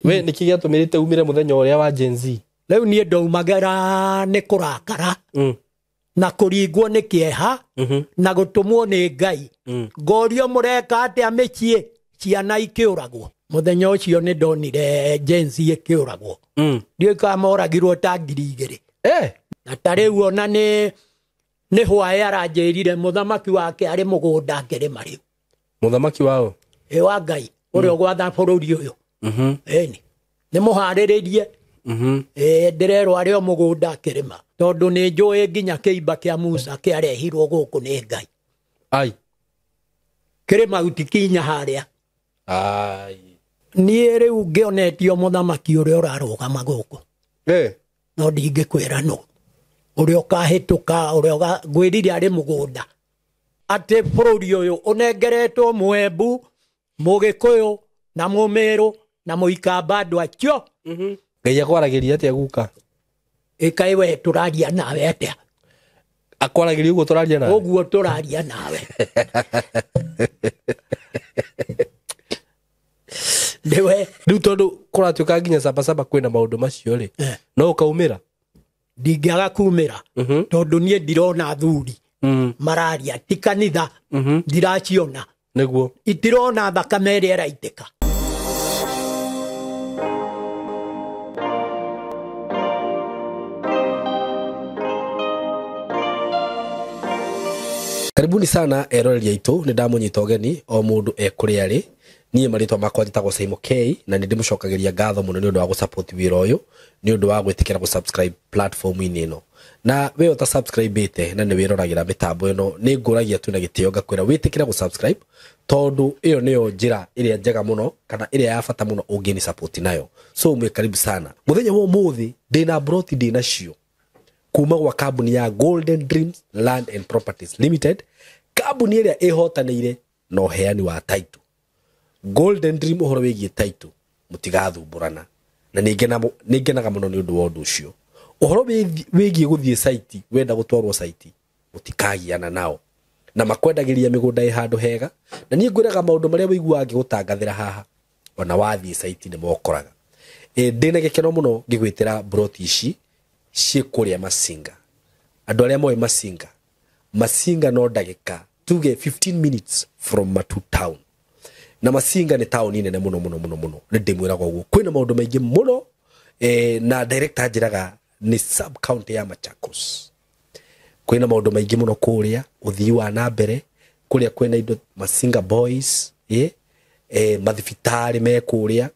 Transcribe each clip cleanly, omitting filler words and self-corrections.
we niki giatumirite umire muthenya uria wa Gen Z riu nie ndaumagara ni kurakara na kuringwo ni kieha na gutumwo ni Ngai ngorio mureka ate amikie ciana ikiuragwo muthenya ucio ni ndonire Gen Z ikiuragwo ndio kamoragirwo ta 2,000 na tariu ona ni hwae aranjirire muthamaki wake ari mugunda ngirima riu muthamaki wao wa Ngai uri ogwatha bururi uyu eni ni muhariririe ndirerwo ari o mugunda kirima tondu ni njui nginya kiimba kia Musa kiarehirwo guku ni Ngai ai kirima utikinya haria nie riu ngionetio muthamaki uri urarugama guku no ndingikwira no uri ukahituka uri ngwirire ari mugunda ate bururi uyu unengeretwo Mwembu Mugikuyu na Mumeru na Muikamba andu acio Ngai akwaragiria atia guka ikai we turaria nawe atia akwaragiria uguo turaria nawe uguo turaria nawe dewe riu tondu kuratuika nginya saba kwina maundu macio ri no ukaumira ndingiaga kumira tondu nie ndirona thuri mararia ti kanitha ndiraciona niguo itirona thakame iria iraitika karibuni sana eroreri aitu ni ndamunyita ogeni o mundu ekuria ari nie maritwa makwa njitagwo Simon K na ndi mucokagiria ngatho muno ni undu wa gusupport wira uyu ni undu wa gwitikira gusubscribe platform ino na we uta subscribe ite na ni wiroragira mitambo ino ni nguragia tu na gitio ngakwira witikira gusubscribe tondu iyo niyo njira iria njega muno kana iria ya bata muno ungini support nayo so mwe karibu sana muthenya wo muthi ndina broti ndina cio kuma gwa kambuni ya Golden Dreams Land and Properties Limited kambuni iria ihotanire no heani wa title Golden Dream uhoro wigie title mutigathumburana na ningenaga muno ni undu wa undu ucio uhoro wigie guthie site wenda gutwarwo site mutikagiana nao na makwendagiria migunda i handu hega na nie ngwiraga maundu maria wigua ngigutangathira haha ona wathie site ni mokoraga ndina gikeno muno ngigwitira broti ici ciikuria Masinga andu aria moe Masinga no ndagika tuge 15 minutes from Matu town na Masinga ni town nene muno ni ndimwiraga uguo kwina maundu maingi muno na director njiraga ni sub county ya Machakos kwina maundu maingi muno kuria uthii wa na mbere kuria kwina indo Masinga boys mathibitari me kuria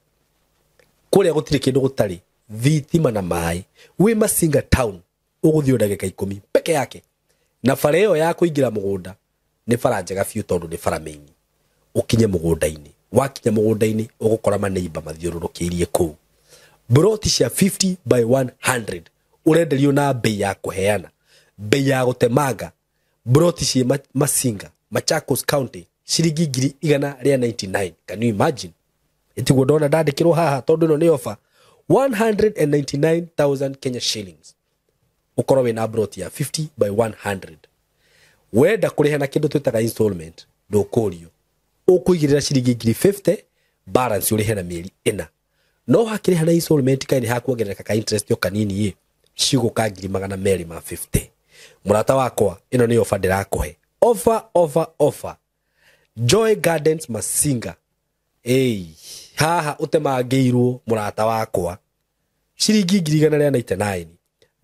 gutire kindu gutari thitima na mai wi Masinga town uguthio ndagika 10 peke yake na fareo ya kuingira mugunda ni faranja biu tondu ni faramenyi ukinye mugunda-ini wakinya mugunda-ini ugukora maneiba mathiururukirie ku broti cia 50 by 100 urenderio na bei ya kuheana bei ya gutemanga broti cia Masinga Machakos County ciringi 199 can you imagine itiguo ndona ndandikirwo haha tondu no ni offer 199,000 Kenya shillings ukoro we na broti ya 50 by 100 wenda kuriha na kindu twitaga installment ndukurio ukuigirira ciringi 50 balance urihe na mieri 4 no hakiriha na installment kaini hakuongereka ka interest yo kanini ye ciguka 250 murata wakwa ino ni offer ndirakuhe offer Joy Gardens Masinga haha utemangiirwo murata wakwa ciringi 199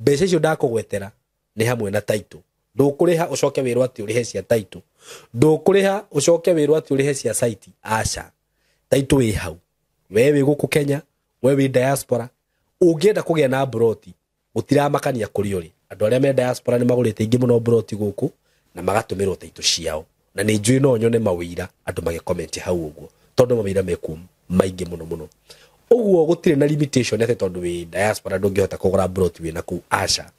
mbeca icio ndakugwetera ni hamwe na title ndukuriha ucoke wirwo ati urihe cia title ndukuriha ucoke wirwo ati urihe cia site aca title wi hau wewe guku Kenya wewe diaspora ungienda kugia na broti utiramakania kuri uri andu aria me diaspora ni magurite ingi muno broti guku na magatumirwo title ciao na ni njui no nyone mawira andu mage comment hau uguo tondu mawira meku maingi muno uguo gutire na limitation ate tondu wi diaspora ndungihota kugura broti wi na ku aca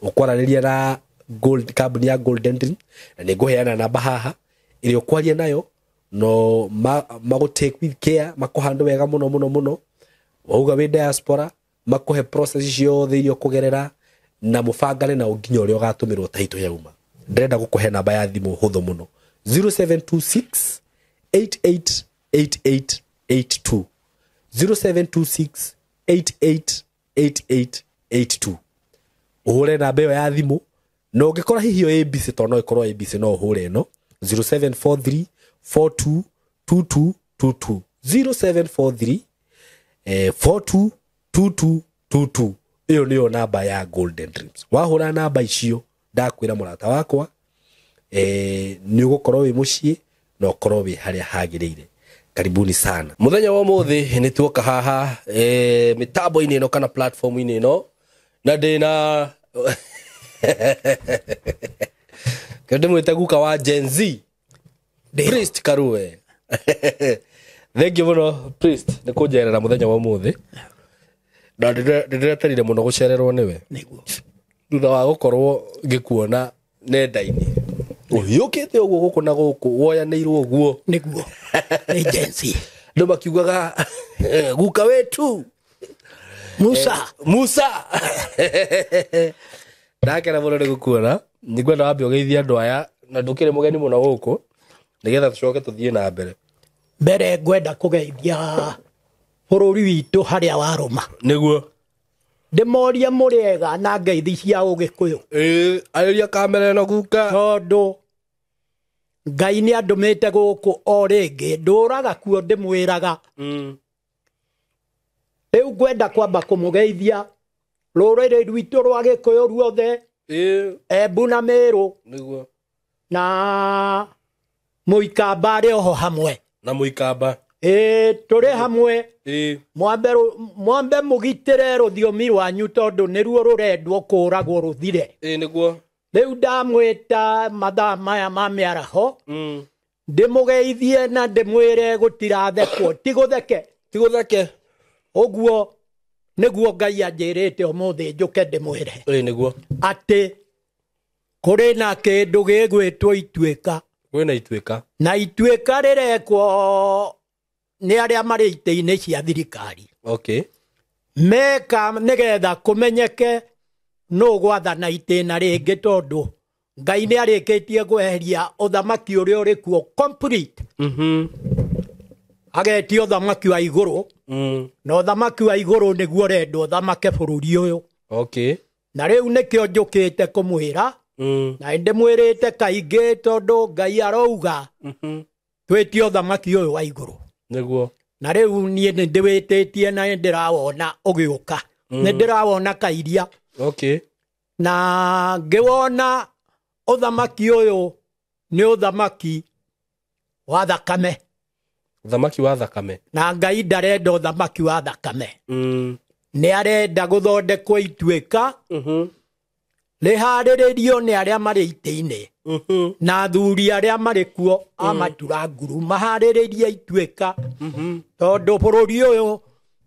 ukwaraniria na gold company ya Golden Dream na ninguheana namba haha irio kwaria nayo no mago take with care makuhandu wega muno wauga wi diaspora makuhe process ciothe irio kugerera na mufangane na unginya uria ugatumirwo title yauma ndenda gukuhe namba ya thimu huthu muno 0726 888882 0726 888882 uhure namba iyo ya thimu no ngikora hihio ABC to no ikorwo ABC no uhure no 0743 422222 0743 422222 iyo niyo namba ya Golden Dreams. Wahura namba icio ndakwira murata wakwa ni ugukorwo wi mucii no korwo wi haria hagirire. Karibuni sana. Muthenya wa muthi ni tuoka haha mitambo ini no kana platform ini no na ndina kende mwita guka wa Gen Z Priest Karue. Thank you muno Priest ni kujerera muthenya wa muthi na ndireterire muno gucererwo niwe niguo thutha wa gukorwo ngikuona nenda-ini uyukite uguo guku na guku woyanirwo uguo niguo agency ndo makiugaga guka wetu Musa ndakena muno ni gukuona nigwenda wambe ugeithia andu aya na ndukire mugeni muno guku nigetha tucoke tuthie na mbere ngwenda kugeithia bururi witu haria waruma niguo ndimoria muriega na ngeithi cia ugikuyu aria kamera no guka tondu Ngai ni andumite guku o ringi nduraga kuo ndimwiraga riu ngwenda kwamba kumugeithia ruriri rwitu rwa gikuyu ruothe Embu na Meru niguo na Muikamba ri oho hamwe na Muikamba turi hamwe mwambe mugitire ruthiomi rwanyu tondu niruo rurendwo kuragwo ruthire niguo riu ndamwita mathaa maya ma miaraho ndimugeithie na ndimwire gutirathekwo tigutheke uguo niguo Ngai anjirite umuthi njuke ndimwire niguo ati kuri na kindu gigwitwo ituika kwina ituika na ituika rirekwo ni aria mari ite-ini cia thirikari meka nigetha kumenyeke no gwathana itena ringi tondu Ngai ni arikitie gweheria uthamaki uria uri kuo complete agetia uthamaki wa iguru na uthamaki wa iguru niguo rendo uthamake bururi uyu na riu nikio njukite kumwira na ndimwirite kaingi tondu Ngai arauga twitie uthamaki uyu wa iguru niguo na riu nie ndiwititie na ndirawona ugiuka ni ndirawona kairia na ngiwona uthamaki uyu ni uthamaki wa thakame na Ngai ndarenda uthamaki wa thakame ni arenda guthondekwo ituika rihariririo ni aria mari ite-ini na thuri aria mari kuo amatura nguru mahariririe ituika tondu bururi uyu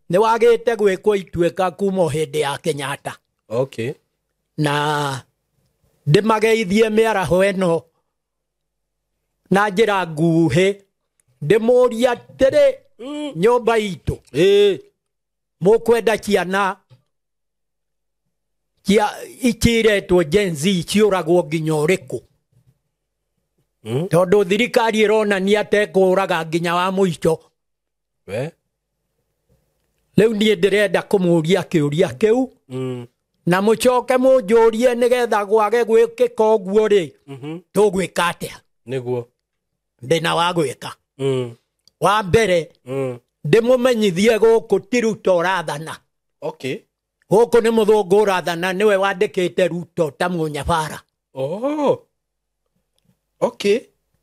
ni wagite gwikwo ituika kuma hindi ya Kenyatta na ndimageithie miaraho eno na njira nguhi ndimuria tiri nyumba itu mukwenda ciana ikiretwo Gen Z ciuragwo nginya uriku tondu thirikari ironania tekuraga nginya wa muico riu nie ndirenda kumuria kiuria kiu na mucoke munjurie nigetha gwage gwikika uguo ri tugwika atia niguo ndina wa gwika wa mbere ndimumenyithie guku ti Ruto urathana guku ni muthungu urathana niwe wandikite Ruto ta munyabara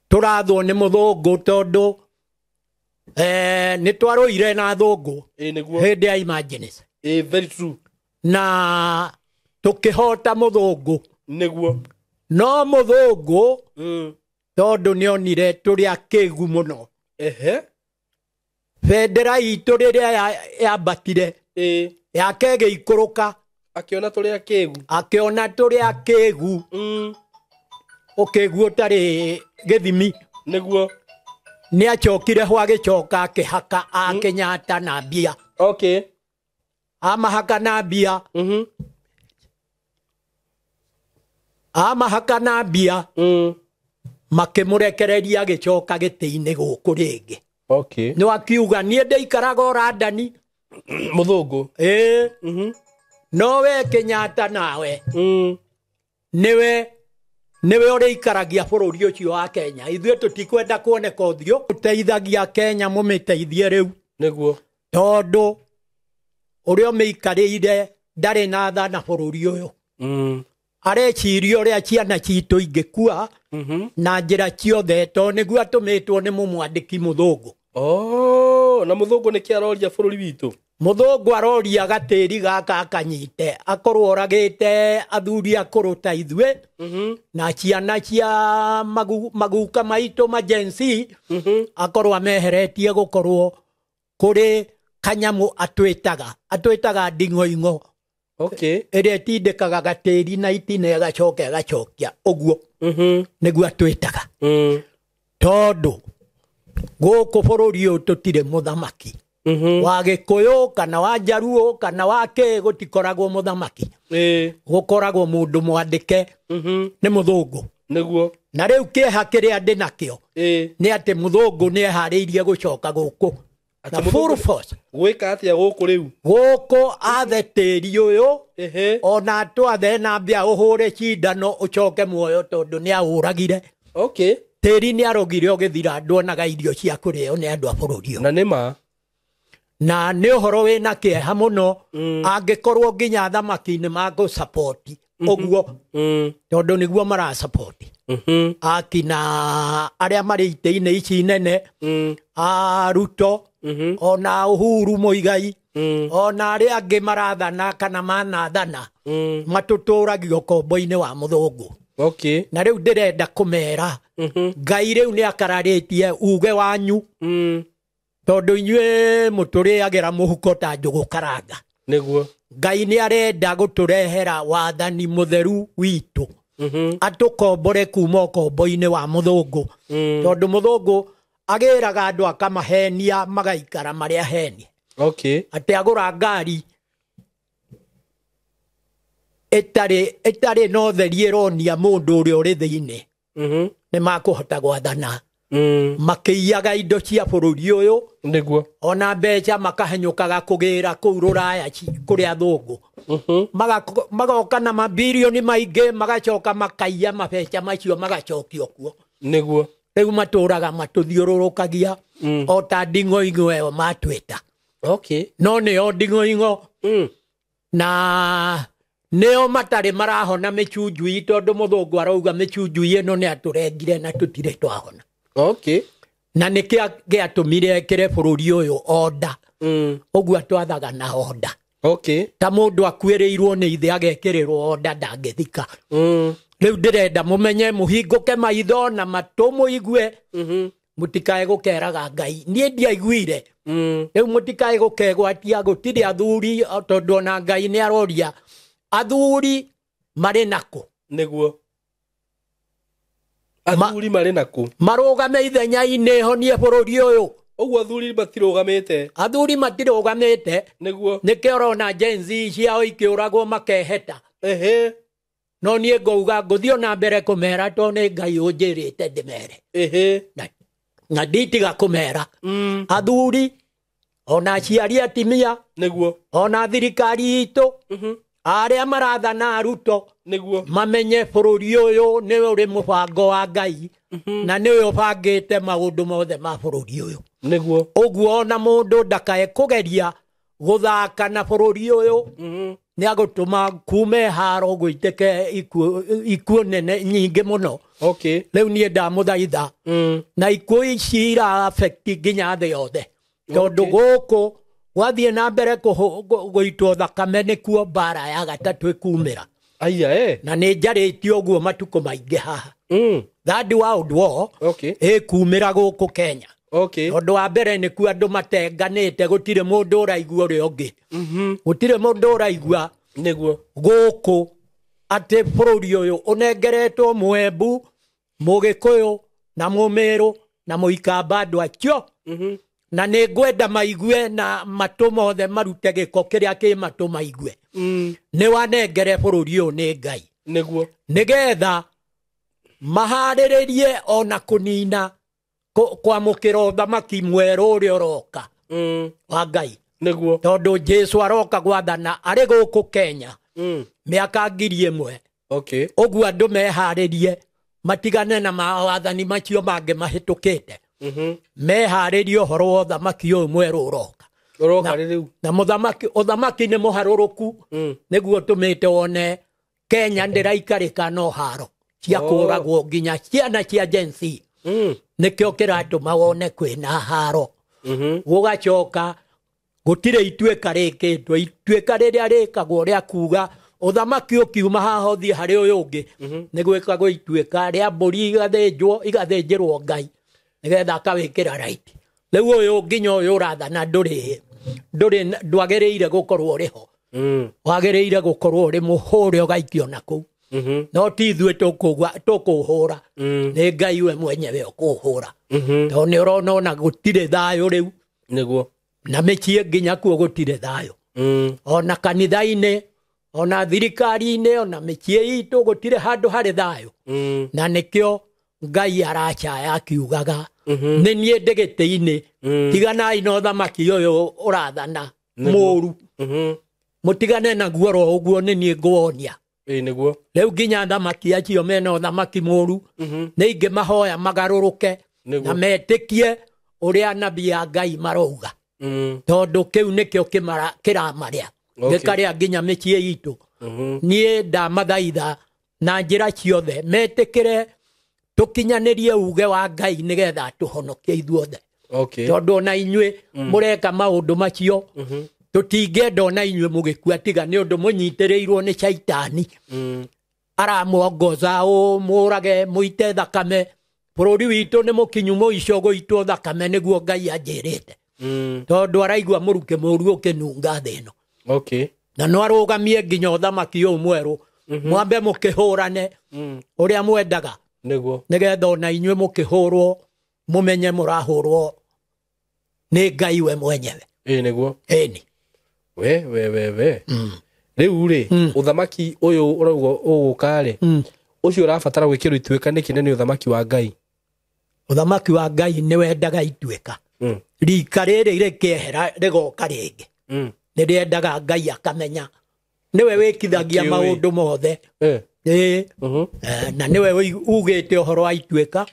turathwo ni muthungu tondu ni twaruire na thungu hindi ya emergency very true na tukihota muthungu niguo no muthungu tondu ni onire turi akigu muno bendera itu riria yambatire yake giikuruka akiona turi akigu ukiguo tari githimi niguo ni achokire hwa gicoka akihaka a Kenyatta na mbia amahaka na mbia amahaka na mbia makimurekereria gicoka giti-ini guku ringi ni wakiuga nie ndeikaraga Randani muthungu no we Kenyatta nawe niwe uri ikaragia bururi ucio wa Kenya ithuĩ tutikwenda kuoneka ũthiũ ũteithagia Kenya mũmĩteithie rĩu nĩguo tondũ ũrĩa ũmĩikarĩire ndarĩ na tha na bururi ũyũ areciria ũrĩa ciana citũ ingĩkua na njĩra ciothe tondũ nĩguo atũmĩtwo nĩ mũmwandĩki mũthũngũ na mũthũngũ nĩkĩ aroria bũrũri witũ mũthũngũ aroria gatĩri gaka akanyite akorwo oragĩte athuri akũrũ ta ithuĩ na ciana cia maguka maitũ majensi akorwo ameheretie gũkorwo kũrĩ kanyamu atwĩtaga nding'oing'o ĩrĩa ĩtindĩkaga gatĩri na itina ĩgacokia ũguo nĩguo atwĩtaga tondũ gũkũ bũrũri ũyũ tũtirĩ mũthamaki wa Gĩkũyũ kana wa Jaruo kana wa kĩ gũtikoragwo mũthamaki gũkoragwo mũndũ mwandĩke nĩ mũthũngũ nĩguo na rĩu kĩeha kĩrĩa ndĩ nakĩo nĩ atĩ mũthũngũ nĩ eharĩirie gũcoka gũkũ na full force gwĩka atĩa gũkũ rĩu gũkũ athe tĩri ũyũ ona twathe na mbia ũhũre cindano ũcoke muoyo tondũ nĩ ahũragire tĩri nĩ arogire ũgĩthira ndonaga irio cia kũrĩo nĩ andũ a bũrũri na nĩma na nĩ ũhoro wĩna kĩeha mũno angĩkorwo nginya thamaki nĩ magũ support ũguo tondũ nĩguo mara support akina arĩa marĩ itĩ-inĩ ici nene Ruto ona Uhuru Muigai ona arĩa angĩ marathana kana manathana matũtũragio kombo-inĩ wa mũthũngũ na rĩu ndĩrenda kũmera Ngai rĩu nĩ akararĩtie uge wanyu tondũ inyuĩ mũtũrĩagĩra mũhuko ta njũgũ karanga nĩguo Ngai nĩ arenda gũtũrehera wathani mũtheru witũ atũkombore kuma ũkombo-inĩ wa mũthũngũ tondũ mũthũngũ agĩraga andũ akamahenia magaikara marĩa henie atĩ agũra ngari ĩtarĩ na ũtheri ĩronia mũndũ ũrĩa ũrĩ thĩinĩ nĩ makũhota gwathana makĩiyaga indo cia bũrũri ũyũ nĩguo ona mbeca makahenyũkaga kũgĩra kũu rũraya kũrĩ athũngũ magoka na mabilioni maingĩ magacoka makaiya mabeca macio magacokio kuo nĩguo rĩu matũraga matũthiũrũrũkagia o ta nding'oing'o ĩyo matwĩta no nĩo nding'oing'o na nĩo matarĩ marahona mĩcunjui tondũ mũthũngũ arauga mĩcunjui ĩno nĩ atũrengire na tũtirĩ twahona na nĩkĩo gĩatũmire ekĩre bũrũri ũyũ onda ũguo atwathaga na onda ta mũndũ akuĩrĩirwo nĩ ithe agekĩrĩrwo onda ndangĩthika rĩu ndĩrenda mũmenye mũhingũke maitho na matũ mũigue mũtikae gũkeraga Ngai niĩ ndiaiguire rĩu mũtikae gũkegwatia gũtirĩ athuri tondũ ona Ngai nĩ aroria athuri marĩ nakũ nĩguo athuri marĩ nakũ marũgame ithenya-inĩ honie bũrũri ũyũ ũguo athuri matirũgamĩte nĩguo nĩkĩo ũrona Gen Z ciao ikĩũragwo makeheta no niĩ ngauga ngũthiĩ ona mbere kũmera tondũ nĩ Ngai ũnjĩrĩte ndĩmere na nditiga kũmera athuri ona aciari atimia nĩguo ona thirikari itũ arĩa marathana Ruto nĩguo mamenye bũrũri ũyũ nĩ ũrĩ mũbango wa Ngai na nĩwe ũbangĩte maũndũ mothe ma bũrũri ũyũ nĩguo ũguo ona mũndũ ndakae kũgeria gũthaka na bũrũri ũyũ nĩ agũtũma kume haro gwĩtĩke ikuũ nene nyingĩ mũno rĩu niĩ ndamũthaitha na ikuũ ici ira affect nginya thĩ yothe tondũ gũkũ wathiĩ na mbere gũitwo thakame nĩkuo mbara ya gatatũ ĩkumĩra na nĩ njarĩtie ũguo matukũ maingĩ haha Third World War ĩkumĩra gũkũ Kenya tondũ wa mbere nĩkuo andũ matenganĩte gũtirĩ mũndũ ũraigua ũrĩa ũngĩ gũtirĩ mũndũ ũraigua nĩguo gũkũ atĩ bũrũri ũyũ ũnengeretwo Mũembu Mũgĩkũyũ na Mũmĩrũ na Mũikamba andũ acio na nĩ ngwenda maigue na matũ mothe marute gĩko kĩrĩa kĩ matũ maigue nĩ wanengere bũrũri ũyũ nĩ Ngai nĩguo nĩgetha maharĩrĩrie ona kũnina kwamũkĩra ũthamaki mwerũ ũrĩa ũroka wa Ngai Niguo. tondu Jesu aroka gwathana ari guku Kenya miaka 1000. Okay. Uguo andu meharirie matigane na mawathani macio mange mahitukite meharirie uhoro wa uthamaki uyu mweru uroka na uthamaki ni muharuruku niguo tumite wone Kenya ndiraikarika no haro cia kuragwo nginya ciana cia Gen Z nikio kiratuma wone kwina haro gugacoka gutire ituika rikitwe ituika riria rikagwo ria kuga uthamaki ukiuma haha uthie hari uyu ungi nigwikagwo ituika ria mburi igathinjirwo Ngai nigetha akawikira right riu uyu nginya uyu urathana ndwagiriire gukorwo uriho wagiriire gukorwo uri muhure ugaikio naku no ti ithue tukuhura ni Ngai we mwenyewe ukuhura to ni urona ona gutire thayo riu niguo na mechie nginya kuo gutire thayo ona kanitha-ini ona thirikari-ini ona mechie itu gutire handu hari thayo na nikio Ngai arachaya akiugaga ni nie ndegete-ini tiganai na uthamaki uyu urathana muru mutigane na guoro uguo ni nie ngwonia niguo riu nginya thamaki acio mena uthamaki muru ni ingi mahoya magaruruke na metikie uria anabii a Ngai marauga tondu kiu nikio kiramaria gikaria nginya mechie itu nie ndamathaitha na njira ciothe metikire tukinyanirie uge wa Ngai nigetha tuhonokie ithuothe tondu na inyue mureka maundu macio tutingenda ona inyue mugikua tiga ni undu munyitirirwo ni shaitani aramuongoza murage muite thakame bururi witu ni mukinyu muico guitwo thakame niguo Ngai anjirite tondu araigua muruke muru ukinunga thino na no arugamie nginya uthamaki uyu mweru mwambe mukihurane uria mwendaga niguo nigetha ona inyue mukihurwo mumenye murahurwo ni Ngai we mwenyewe niguo eni we riu ri uthamaki uyu urauga ugukare ucio urabatara gwikirwo ituika niki nene uthamaki wa Ngai ni wendaga ituika rika riri rikiehera rigoka ringi ni riendaga Ngai akamenya niwe wikithagia maundu mothe na niwe ugite uhoro wa ituika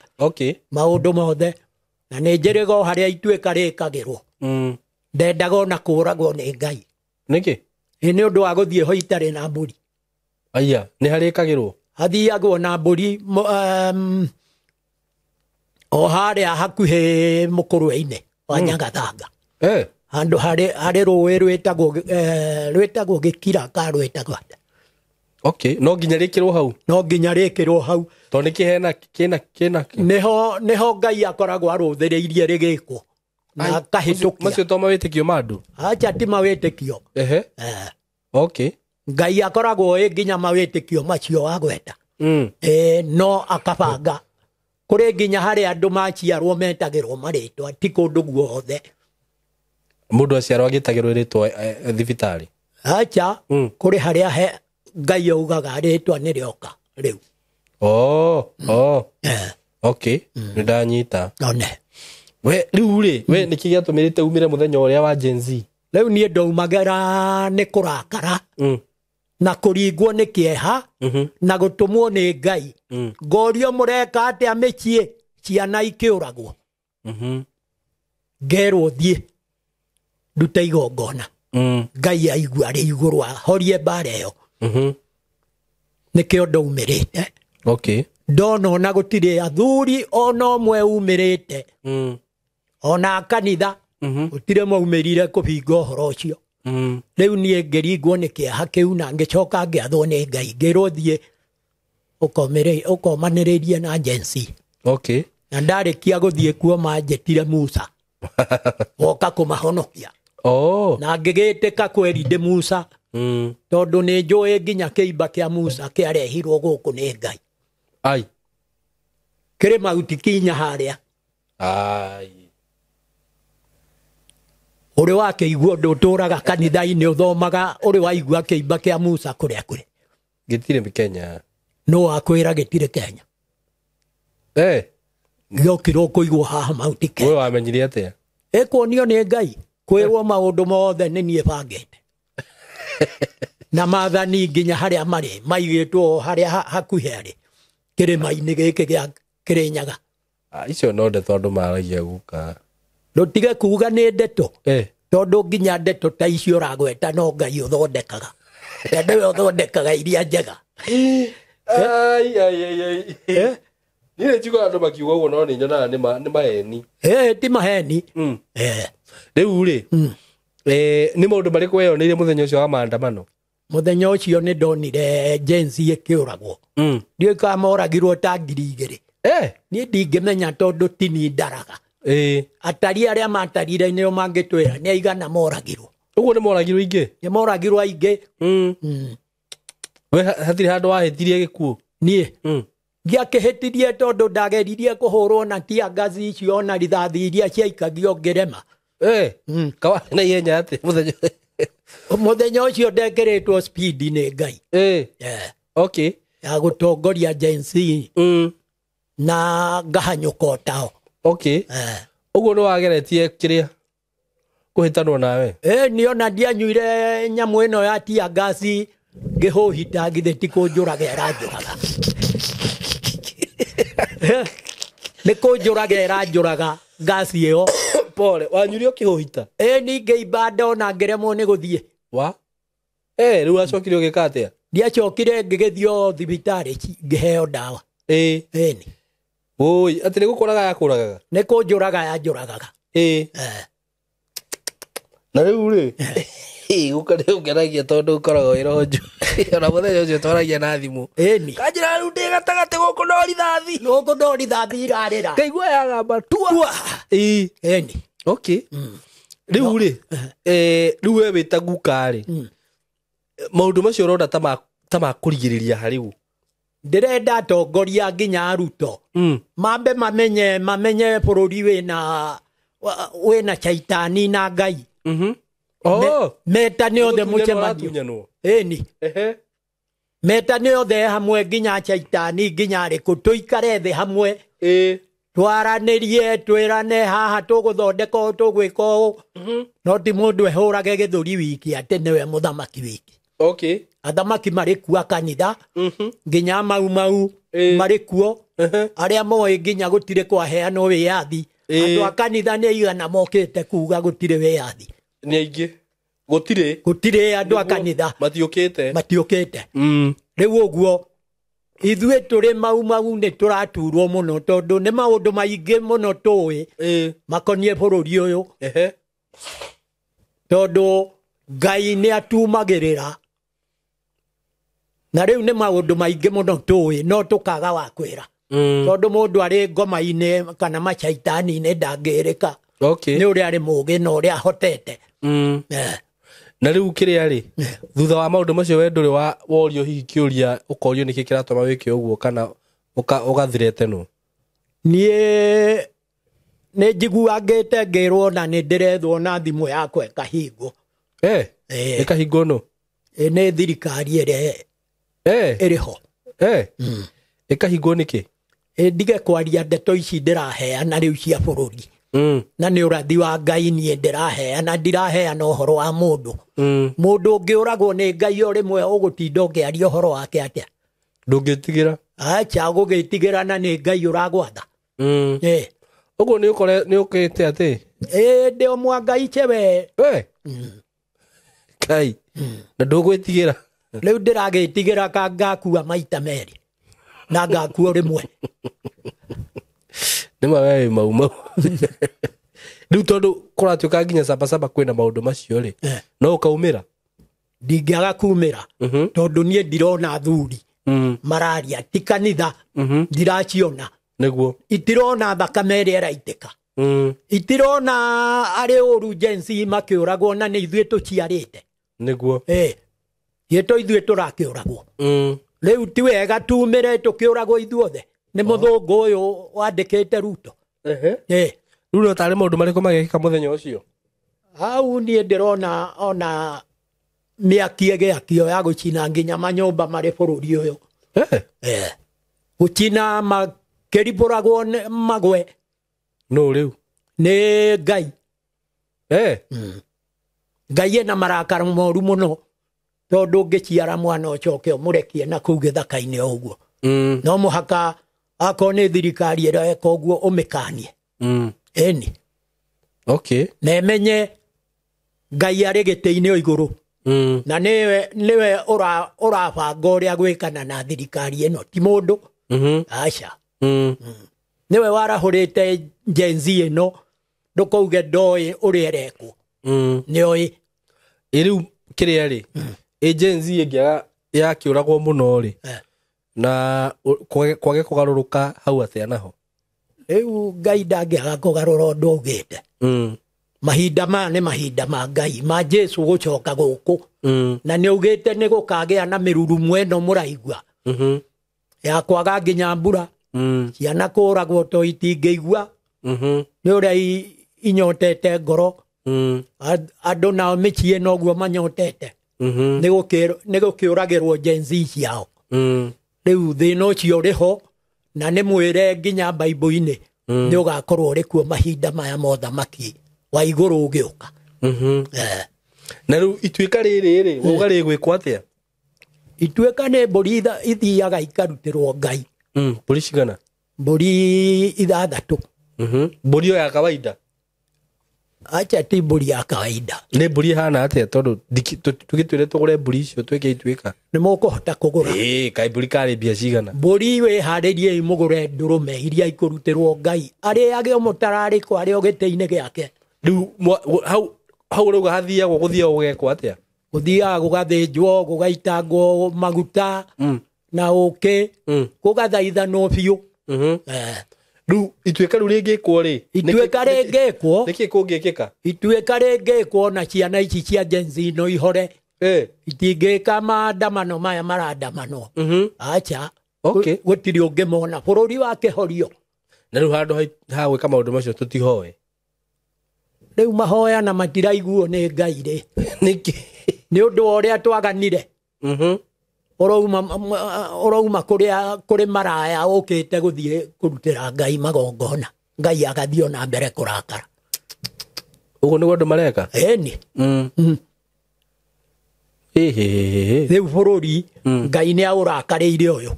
maundu mothe na ni njirigo haria ituika rikagirwo ndendaga ona kuragwo ni Ngai niki ni undu wa guthie ho itari na mburi aya ni harikagirwo athiagwo na mburi o haria hakuhi mukurwe-ini wa Nyagathanga handu hari ruwi rwitagwo Gikira ka rwitagwo no nginya rikirwo hau to nikihena kina niho Ngai akoragwo aruthiriirie rigikwo na kahitukia macio to mawitikio mandu acha ti mawitikio Ngai akoragwo nginya mawitikio macio agweta no akabanga kuri nginya hari andu maciarwo metagirwo maritwa ti kundu guothe mundu aciarwo agitagirwo ritwa thibitari acha kuri haria Ngai augaga ritwa ni rioka riu ndanyita one we riu ri we niki giatumirite umire muthenya uria wa Gen Z riu nie ndaumagara ni kurakara na kuringwo ni kieha na gutumwo ni Ngai ngorio mureka atia mechie ciana ikiuragwo ngerwo thie ndute igongona Ngai aigua ari iguru ahorie mbara iyo nikio ndaumirite ndona ona gutire athuri ona umwe umirite ona kanitha gutire maumirire kubinga uhoro ucio riu nie ngeringwo ni kieha kiu na ngicoka ngiathwo ni Ngai ngirwo thie ukomaniririe na Gen Z na ndarikia guthie kuo manjetire Musa woka kumahonokia na ngigitika kweri ndi Musa tondu ni njui nginya kiimba kia Musa kiarehirwo guku ni Ngai kiri mauti kinya haria uri wakeigua nduturaga kanitha-ini uthomaga uri waigua kiimba kia Musa kuria kuri gitire Kenya no akwira gitire Kenya giokirwo kuigwo haha mauti Kenya we wamenyire atia ekuonio ni Ngai kwirwo maundu mothe ni nie bangite na mathani nginya haria mari maigitwo haria hakuhi ari kirima-ini giki gia Kirinyaga. Icio no ndeto andu maragia guka Ndutige kuga ni ndeto tondu nginya ndeto ta icio uragweta no Ngai uthondekaga ndewe uthondekaga iria njega. Nile chiko andu makiuga uguo no ni nyona ni maheni. Ti maheni. Riu ri ni maundu mariku weyoniire muthenya ucio wa maandamano? Muthenya ucio ni ndonire jensi ikiuragwo. Ndio kamoragirwo ta 2,000. Ni ndingimenya tondu tini ndaraga. Atari aria matarire nio mangitwira ni aigana moragirwo. Uguo ni moragirwo ingi? Ni moragirwo aingi. We hathiri handu wahetirie gikuo? Nie. Ngiakihitirie tondu ndageririe kuhurwo na tia ngazi icio na rithathi iria ciaikagio Ngerema. Kawa na ihenya ati muthenya ucio ndekeretwo speed ni Ngai. Okay. Ya gutongoria jensi. Na ngahanyuka tao. Okay. Uguo no wageretie kiria kuhitanwo nawe? Niona ndianyuire nyamu ino ya tia ngazi ngihuhita ngitheti kunjuraga eranjuraga. Ni kunjuraga eranjuraga ngazi iyo. Pole, wanyuire ukihuhita? Ni ngeimba ndona ngeremwo ni guthie. Wa? Riu acokire ugika atia? Ndiacokire ngigithio thibitari ngiheo ndawa. Ni. Oi, ati ni gukuraga yakuraga? Ni kunjuraga yanjuragaga. Na riu ri ukari ungeragia tondu ukoragwo ironju ona muthenya ucio twaragia na thimu. Ni. Kanjira riu ndi gatagati guku no rithathi. Guku no rithathi irarira. Kaigua yagamba tua. Ni. Okay. Riu ri riu we wita guka ri maundu macio urona ta makurigiriria hariu? Ndirenda atongoria nginya aruto mambe mamenye bururi wina chaitani na Ngai. Metane othe mucemanio. Ni. Metane othe hamwe nginya chaitani nginya riku tuikare thi hamwe. Twaranirie twirane haha tuguthondeka tugwika no ti mundu ehurage githuri wiki ati niwe muthamaki wiki. Okay. Athamaki mari kuo kanitha nginya mau mari kuo aria moe nginya gutire kwaheanwo wiyathi. Andu a kanitha ni igana mokite kuga gutire wiyathi. Ni aingi gutire andu a kanitha matiukite. Riu uguo ithuĩ tũrĩ mau nĩ tũraturwo mũno tondũ nĩ maũndũ maingĩ mũno tũĩ makoniĩ bũrũri ũyũ tondũ Ngai nĩ atumagĩrĩra na rĩu nĩ maũndũ maingĩ mũno tũĩ no tũkaga wa kwĩra tondũ mũndũ arĩ ngoma-inĩ kana macaitani-inĩ ndangĩrĩka nĩ ũrĩa arĩ mũũgĩ na ũrĩa ahotete. Na riu kiria ri thutha wa maundu macio we nduri worio hihi kiuria ukorio niki kiratuma wike uguo kana ugathirete no? Nie ne njiguagite ngirwo na ni ndirethwo na thimu yakwa ikahingo. Ikahingo no? Ni thirikari ire iriho. Ikahingo niki? Ndige kwaria ndeto ici ndiraheana riu cia bururi. Na ni urathi wa Ngai nie ndiraheana ndiraheana uhoro wa mundu. Mundu ungiuragwo ni Ngai o rimwe ugutinda ngiaria uhoro wake atia? Ndungitigira? Acha gugitigira na ni Ngai uragwatha. Uguo ni ukite ati? Ndi o mwa Ngai chewe. Kai. Na ndugwitigira? Riu ndiragitigira ka ngakua maita meri. Na ngakua rimwe. Nima wewe mau riu tondu kuratuika nginya saba kwina maundu macio ri no ukaumira? Ndingiaga kumira tondu nie ndirona thuri mararia ti kanitha ndiraciona niguo itirona thakame iria iraitika itirona ari uru jensi makiuragwo na ni ithuĩ tuciarite niguo ithuĩ turakiuragwo riu ti wega tumire tukiuragwo ithuothe ni muthungu uyu wandikite Ruto. Riu no tari maundu mariku magekika muthenya ucio? Au nie ndirona ona miaki egeakio ya gucina nginya manyumba mari bururi uyu. Gucina makeriboragwo magwe no riu ni Ngai. Ngai ena marakara moru muno tondu ngiciara mwana ucoke umurekie na kuu githaka-ini uguo no muhaka akone thirikari ira eka uguo umikanie eni na emenye Ngai ari giti-ini o iguru na niwe urabanga uria gwikana na thirikari ino ti mundu aca niwe warahurite Gen Z ino ndukauge ndoi uria irekwo nioi iriu kiria ri Gen Z ingiaga yakiuragwo muno ri na kwage kugaruruka hau atia naho riu Ngai ndangiaga kugarura undu augite mahinda ma ni mahinda ma Ngai ma Jesu gucoka guku na ni augite ni gukagia na mirurumu eno muraigua ya kwaga nginya mbura ciana kuragwo to itingĩigua ni uria inyotete ngoro andu nao micie noguo manyotete ni gukiuragirwo Gen Z ciao riu thina ucio riho na ni mwire nginya Bible-ini ni ugakorwo uri kuo mahinda maya mothamaki wa iguru ugiuka na riu ituika riri ri uga rigwikwo atia ituika ni mburi ithiaga ikarutirwo Ngai mburi cigana mburi 6 mburi ya kawaida acha ti mburi ya kawaida ni mburi hana atia tondu tugitwire tugure mburi icio twike ituika ni mukuhota kugura kai mburi kari bia cigana mburi we haririe imugure ndurume iria ikurutirwo Ngai ari age mutarariko ari ogite-ini giake riu hau ruga hathiagwo guthio gugekwo atia guthia gugathinjwo gugaitangwo maguta na uki gugathaithanwo biu riu ituika riu ringikwo ri ituika ringikwo niki kungikika ituika ringikwo na ciana ici cia Gen Z no ihore itingika maandamano maya marandamano acha gutiri ungimona bururi wa kihorio na riu handu ha gwika maundu macio tutihoe riu mahoya na matiraiguo ni Ngai ri niki ni undu uria twaganire urauma kuri maraya ukite guthie kurutira Ngai magongona Ngai agathio na mbere kurakara ugo ni andu mareka eni riu bururi Ngai ni aurakarire uyu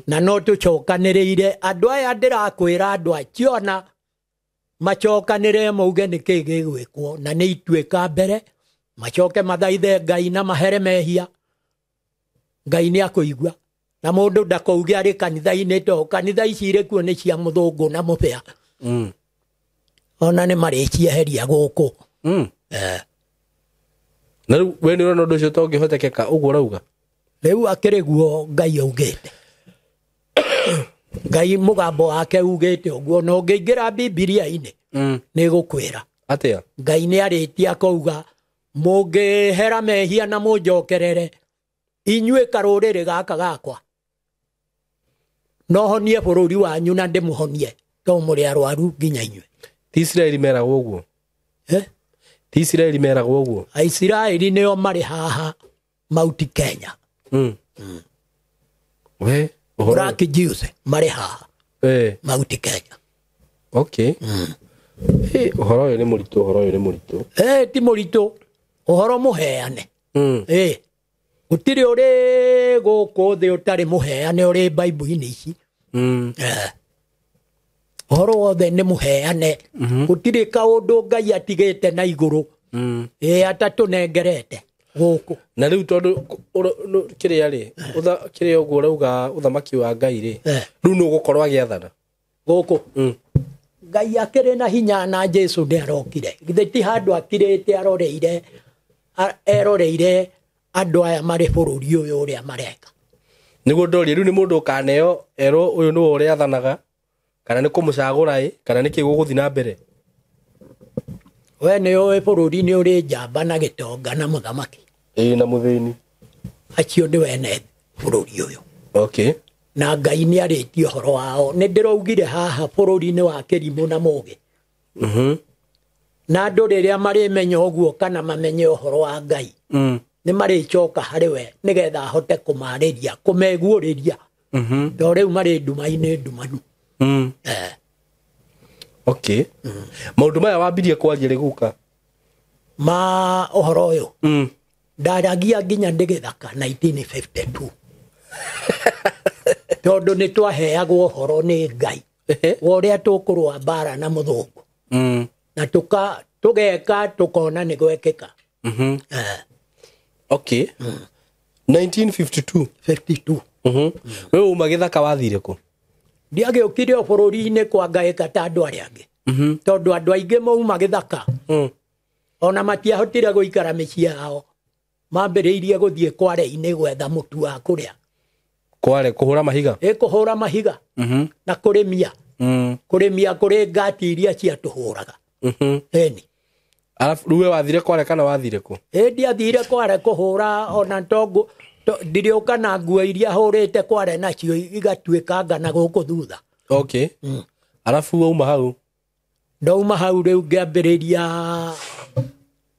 na no tucokaniriire andu aya ndirakwira andu aciona macokanire mauge niki gigwikwo na ni ituika mbere macoke mathaithe Ngai na mahere mehia Ngai ni akuigua na mundu ndakauge ari kanitha-ini to kanitha ici iri kuo ni cia muthungu na mupea ona ni maricieheria guku na riu we ni urona undu ucio tongihotekeka uguo rauga riu akiriguo Ngai augite Ngai mugambo wake ugite uguo no ngiingira Biblia-ini ni gukwira atia Ngai ni aritie akauga mungihera mehia na munjokerere inyue karuriri gaka gakwa no honie bururi wanyu na ndimuhonie to muri arwaru nginya inyue ti Israeli meragwo uguo ti Israeli meragwo uguo Israeli nio mari haha Mount Kenya we Black Jews mari haha Mount Kenya uhoro uyu ni muritu ti muritu uhoro muheane gutiri uri guku thi utari muheane uri Bible-ini ici uhoro wothe ni muheane gutiri kaundu Ngai atigite na iguru atatunengerete guku na riu tondu kiria ri kiria uguo rauga uthamaki wa Ngai ri riu no gukorwa giathana guku Ngai akiri na hinya na Jesu ndi arokire githe ti handu akirite eroreire andu aya mari bururi uyu uria mareka niguo ndori riu ni mundu ukaneo ero uyu ni uria athanaga kana ni kumucagura kana ni kiguguthi na mbere we ni uyu bururi ni uri njamba na gitonga na muthamaki na muthini acio ni wene bururi uyu na Ngai ni aritie horo wao ni ndiraugire haha bururi-ini wa kirimu na mugi na andu riria mari menya uguo kana mamenye horo wa Ngai ni mari choka hari we nigetha hote kumariria kumeguuriria ndo riu mari nduma-ini ndumanu maundu maya wambirie kwaria ri guka ma ohoro uyu ndaragia nginya ndigithaka 1952 tondu ni twaheagwo ohoro ni Ngai woria tukurwa bara na muthungu na tugeka tukona ni gwekeka okay 1952 52 wewe umagithaka wathire ku ndiagiukire bururi-ini kwa ngaika ta andu aria angi tondu andu aingi mauma githaka ona matiahotire guikara micii yao mambiriirie guthie kware-ini gwetha mutu wa kuria kware kuhura mahiga kuhura mahiga na kurimia kurimia kuri ngati iria cia tuhuraga eni alafu ruwe wathire kware kana wathire ku ndiathire kware kuhura ona tongu ndiriuka na nguo iria hurite kware nacio igatuika ngana guku thutha okay alafu wauma hau ndauma hau riu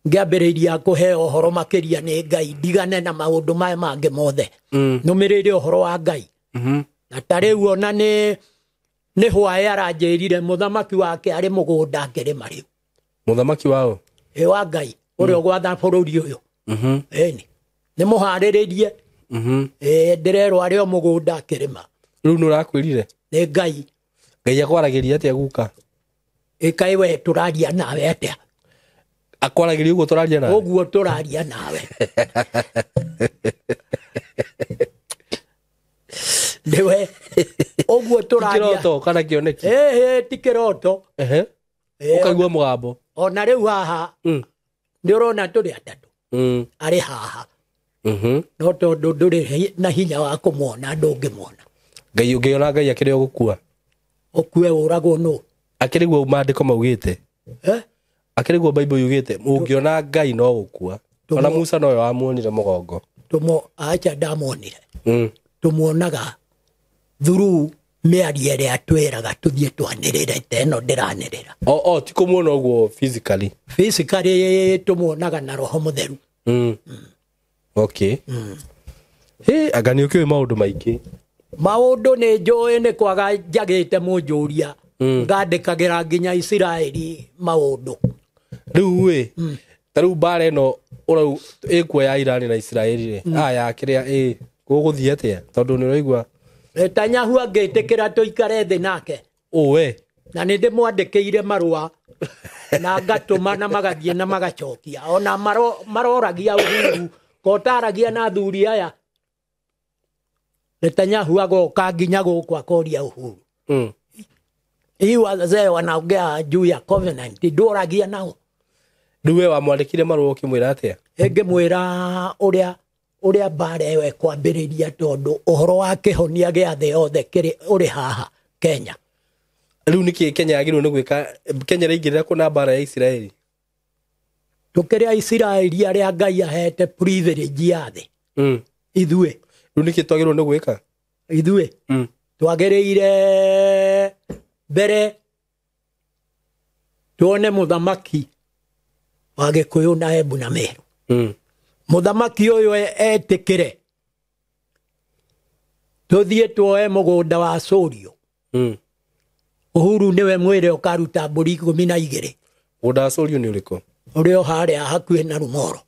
ngiambiriria kuheo ohoro makiria ni Ngai ndigane na maundu maya mangi mothe numirire ohoro wa Ngai na tariu ona ni hwae aranjirire muthamaki wake ari mugunda ngirima riu muthamaki wao wa Ngai uria gwatha bururi uyu eni ni muhariririe ndirerwa ari o mugunda kirima riu nurakwirire ni Ngai akwaragiria atia guka ikai we turaria nawe atia akwaragiria uguo turaria nawe uguo turaria nawe ndiwe uguo turaria kiroto kana kioneki ti kiroto ukaigua mugambo ona riu haha ni urona turi atatu ari haha no tondu nduri na hinya wa kumwona ndungimwona Ngai ungiona Ngai akiri ogukua okue uragwo no akiriguo maandiko maugite akiriguo Bible yugite ungiona Ngai no gukua ona Musa no wamuonire mugongo acha ndamonire tumuonaga thuru miarie ria atwiraga tuthie twanirire teno ndiranirira ti kumuona uguo physically tumuonaga na roho mutheru okay agani ukiwe maundu maingi maundu ni njui ni kwaga njagite munjuria ngandikagira nginya Israeli maundu riu tariu bara ino urau ikuoya Iran na Israeli aya kiria guguthie atia tondu ni roigua Netanyahu angitikira tuikare thi nake na ni ndimwandikiire marua na ngatuma na magathie na magacokia ona maroragia Uhuru kotaragia na thuri aya Netanyahu agoka nginya guku akoria Uhuru wazee wanaongea juu ya covenant ndoragia nao ndiwe wamwandikire marua ukimwira atia ngimwira uria bara ewe kwambiriria tondu uhoro wa kihonia gia thi yothe kiri uri haha Kenya riu niki Kenya agirwo ni gwika Kenya raingirira kuna bara ya Israeli tukiria Israeli aria Ngai ahete privilege ya thi ithue riu niki twagirwo ni gwika ithue twagiriire mbere tuone muthamaki wa Gikuyu na Embu na Meru muthamaki uyu etikire tuthie tuoe mugunda wa Sorio Uhuru niwe mwire ukaruta mburi 12 mugunda wa Sorio ni uriko urio haria hakuhe na Rumoro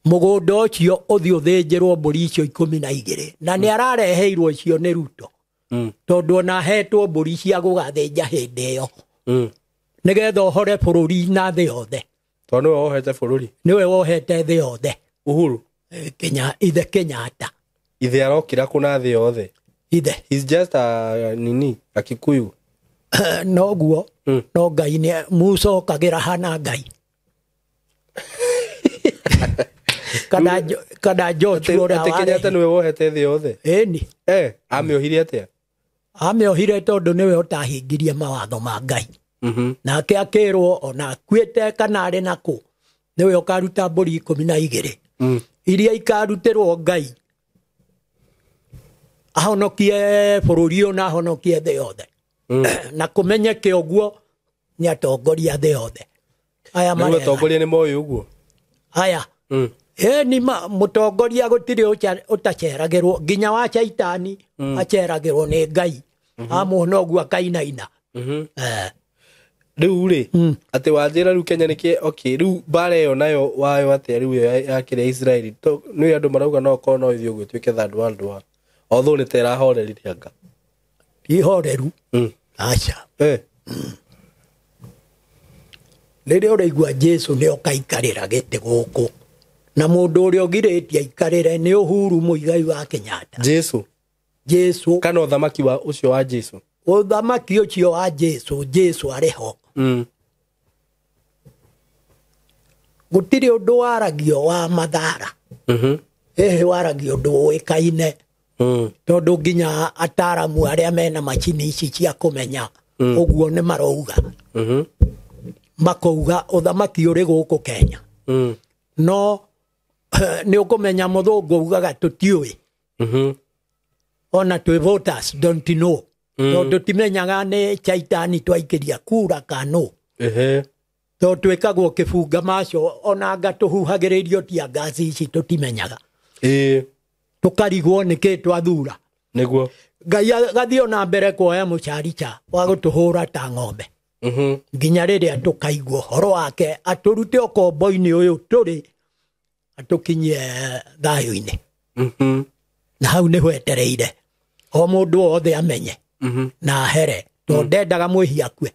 mugunda ucio uthie uthinjirwo mburi icio 12 na ni arareheirwo icio ni Ruto tondu ona hetwo mburi cia gugathinja hindi iyo nigetha uhore bururi na thi yothe tondu niwe wohete bururi niwe wohete thi yothe Uhuru Kenya ithe Kenyatta ithe arokira kuna thi yothe ithe he's just a Kikuyu no guo no Ngai ni Musa kagira hana Ngai kada George ora Kenyatta niwe wohete thi yothe eni amiohire atia amiohire tondu niwe utahingirie mawatho ma Ngai nake akirwo ona kwite kana ari naku niwe ukaruta mburi 12 iria ikarutirwo Ngai ahonokie bururi ona ahonokie thi yothe na kumenyeke uguo ni atongoria thi yothe aya mari atongoria ni moyo uguo aya ni mutongoria gutiri utacheragirwo nginya wa Chaitani acheragirwo ni Ngai amuona uguo akainaina riu ri ati wanjira riu Kenya niki okay riu bara yo nayo wayo ati riu ya kire Israeli to ni andu marauga no ko no ithio gwituike third world war although ni tera horeri anga ihoreru acha rĩrĩa ũraigua Jesu nĩ okaikarĩra gĩtĩ gũkũ na mũndũ ũrĩa ũgirĩtie aikarĩre nĩ Uhuru Muigai wa Kenyatta. Jesu kana ũthamaki wa ũcio wa Jesu ũthamaki ũcio wa Jesu arĩ ho. Gũtirĩ ũndũ waragio wa Mathara waragio ũndũ ũĩkaine tondũ nginya ataramu arĩa mena macini ici cia kũmenya ũguo nĩ marauga makauga ũthamaki ũrĩ gũkũ Kenya no nĩ ũkũmenya mũthũngũ ugaga tũtiũĩ ona twĩ voters don't know tondũ timenyaga nĩ chaitani twaikĩria kura kanũ tondũ twĩkagwo kĩbunga macio ona anga tũhuhagĩrĩrio tia ngaci ici tũtimenyaga tũkarigwo nĩkĩ twathura nĩguo Ngai gathiĩ ona mbere kuoya mũcarica wa gũtũhũra ta ng'ombe nginya rĩrĩa tũkaigua ũhoro wake atũrute ũkombo-inĩ ũyũ tũrĩ atũkinyie thayũ-inĩ na hau nĩho etereire o mũndũ wothe amenye na ahere tondũ ndendaga mwĩhia akue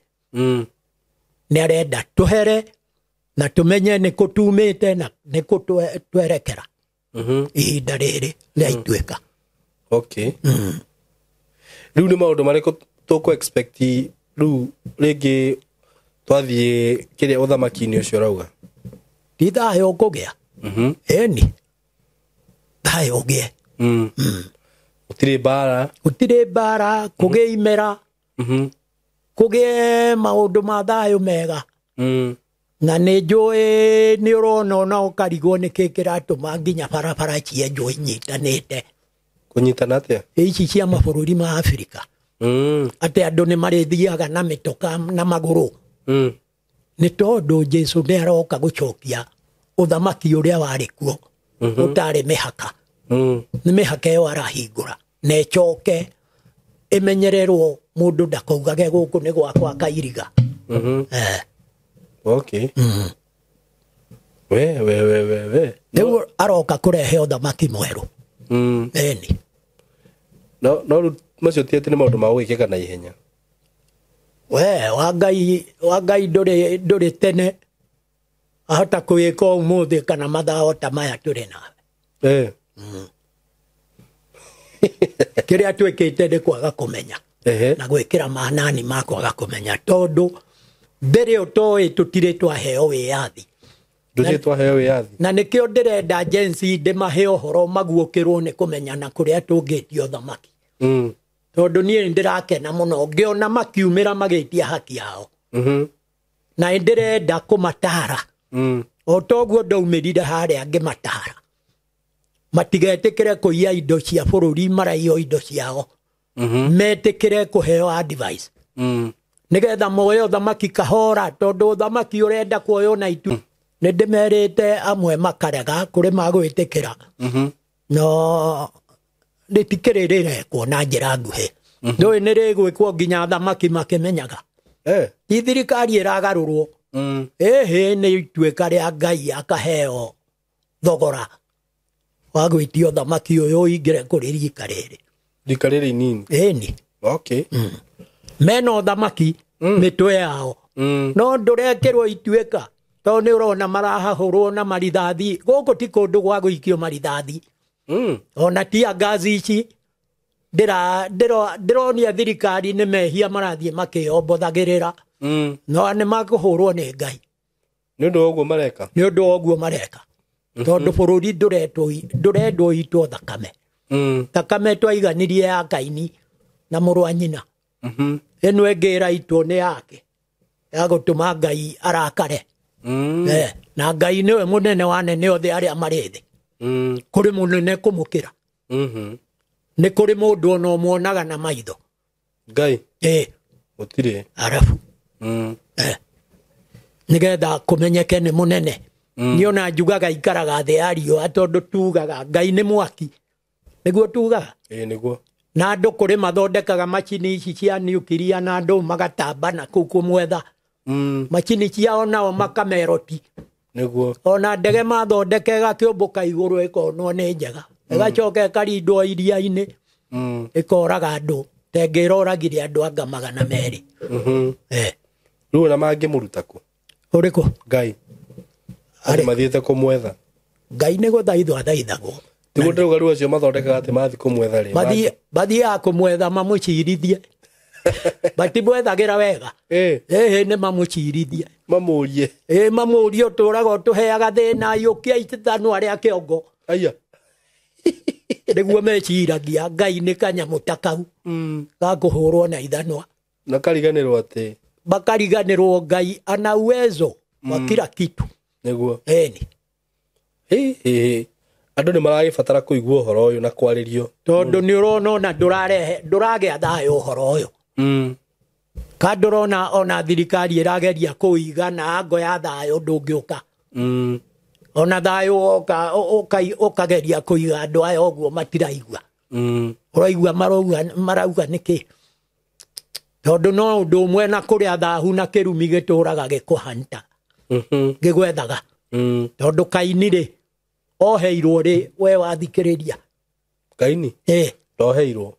nĩ arenda tũhere na tũmenye nĩ kũ tumĩte na nĩ kũ twerekera ihinda rĩrĩ rĩa ituĩka. Okay rĩu nĩ maũndũ marĩkũ tũkũ expect rĩu rĩngĩ twathiĩ kĩrĩa ũthamaki-inĩ ũcio ũrauga ti thayũ ũkũgĩa ĩni thayũ ũgĩe gũtirĩ mbara kũgĩe imera kũgĩe maũndũ ma thayũ mega na nĩ njũĩ nĩ ũrona ona ũkarigwo nĩkĩ kĩratũma nginya barabara cienjwo inyitanĩte. Kũnyitana atĩa? Ici cia mabũrũri ma Afrika atĩ andũ nĩ marĩthiaga na mĩtoka na magũrũ nĩ tondũ Jesu nĩ aroka gũcokia ũthamaki ũrĩa warĩ kuo ũtarĩ mĩhaka nĩ mĩhaka ĩyo arahingũra na ĩcoke ĩmenyererwo mũndũ ndakaugage gũkũ nĩ gwakwa kairiga. Okay we rĩu aroka kũrehe ũthamaki mwerũ ĩni no macio ti atĩ nĩ maũndũ ma gwĩkĩka na ihenya we wa Ngai ndũrĩ tene ahota kwĩka ũmũthĩ kana mathaa ta maya tũrĩ nawe kĩrĩa twĩkĩte nĩ kwaga kũmenya na gwĩkĩra manani ma kwaga kũmenya tondũ mbere ũtoĩ tũtirĩ twaheo wĩyathi na nĩkĩo ndĩrenda jensi ndĩmahe ũhoro maguũkĩrwo nĩ kũmenya na kũrĩa tũngĩtio ũthamaki tondũ niĩ ndĩrakena mũno ngĩona makiumĩra magĩtia haki yao na ndĩrenda kũmatara o toguo ndaumĩrire harĩa ngĩmatara matigetĩkĩre kũiya indo cia bũrũri maraiywo indo ciao metĩkĩre kũheo advice nĩgetha moe ũthamaki kahora tondũ ũthamaki ũrenda kuoywo na itu nĩ ndĩmerĩte amwe makarega kũrĩ magwĩtĩkĩra no rĩtikĩrĩrĩrekwo na njĩra nguhĩ ndũĩ nĩ rĩgwĩkwo nginya thamaki makĩmenyaga ti thirikari ĩragarũrwo ĩhĩ nĩ ituĩka rĩa Ngai akaheo thogora wa gwĩtio thamaki ũyũ ũingĩre kũrĩ rika rĩrĩ inini ĩni okay mena ũthamaki mĩtwe yao no ndũrekĩrwo ituĩka tondũ nĩ ũrona marahahũrwo na marithathi gũkũ ti kũndũ gwa gũikio marithathi ona tia ngazi ici ndĩronia thirikari nĩ mehia marathiĩ makĩombothagĩrĩra no nĩ makũhũrwo nĩ Ngai nĩ ũndũ wa ũguo mareka tondũ bũrũri ndũrendwo itwo thakame twaiganirie ya Kaini na mũrũ wa nyina ĩno ĩngĩ ĩraitwo nĩ yake ya gũtũma Ngai arakare na Ngai nĩwe mũnene wa nene othe arĩa marĩ thĩ kũrĩ mũnene kũmũkĩra nĩ kũrĩ mũndũ ona ũmuonaga na maitho Ngai gũtirĩ arabu nĩgetha kũmenyeke nĩ mũnene nĩ ona njugaga ikaraga thĩ ya riũa tondũ tugaga Ngai nĩ mwaki nĩguo tugaga nĩguo na andũ kũrĩ mathondekaga macini ici cia nuclear na andũ magatamba na kũu kũmwetha macini ciao nao makameroti niguo ona ndege mathondeke gakiumbuka iguru ikonwo ni njega igacoka ikarindwo iria-ini ikoraga andu tengiroragire andu anga 200 riu na mangimuruta ku uriku Ngai ari mathiete kumwetha Ngai ni guthaithwo athaithagwo tiguo ndauga riu acio mathondekaga ati mathi kumwetha ri mathiaga kumwetha mamucirithie batimwethagira wega ni mamucirithie mamurie mamurie uturaga utuheaga thina yukia itithanu aria kiongo aya niguo meciragia Ngai ni kanyamu ta kau gakuhurwo na ithanwa na kariganirwo ati bakariganirwo Ngai ana uwezo wa kila kitu niguo ni andu ni maragibatara kuigua uhoro uyu na kwaririo tondu ni urona ona nduragea thayo uhoro uyu kandurona ona thirikari irageria kuiga na ngo ya thayo ndungiuka ona thayo ukageria kuiga andu aya uguo matiraigua uraigua marauga niki tondu no undu umwe na kuria thahu na kirumi gituraga gikuhanta gigwethaga tondu Kaini ri oheirwo ri we wathikiriria Kaini oheirwo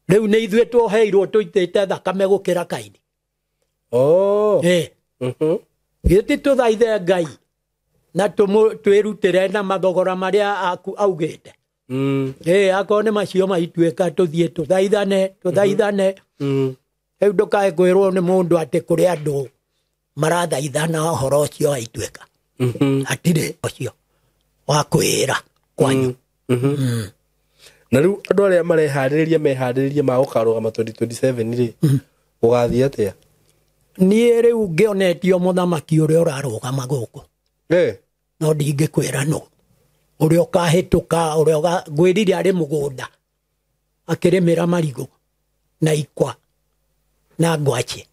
riu ni ithuĩ tuoheirwo tuitĩte thakame gukira Kaini gĩti tuthaithe Ngai na twirutire na mathogora maria augite akorwo ni macio maituĩka tuthie tuthaithane riu ndukae kwirwo ni mundu ati kuri andu marathaithana uhoro ucio aituĩka atire ucio wa kwira kwanyu na riu andu aria mehariririe ma gukarugama 2027 ri ugathie atia nie riu ngionetio muthamaki uria urarugama guku no ndingikwira no uria ukahituka uria ngwirire ari mugunda akirimira marigo na ikwa na ngwachi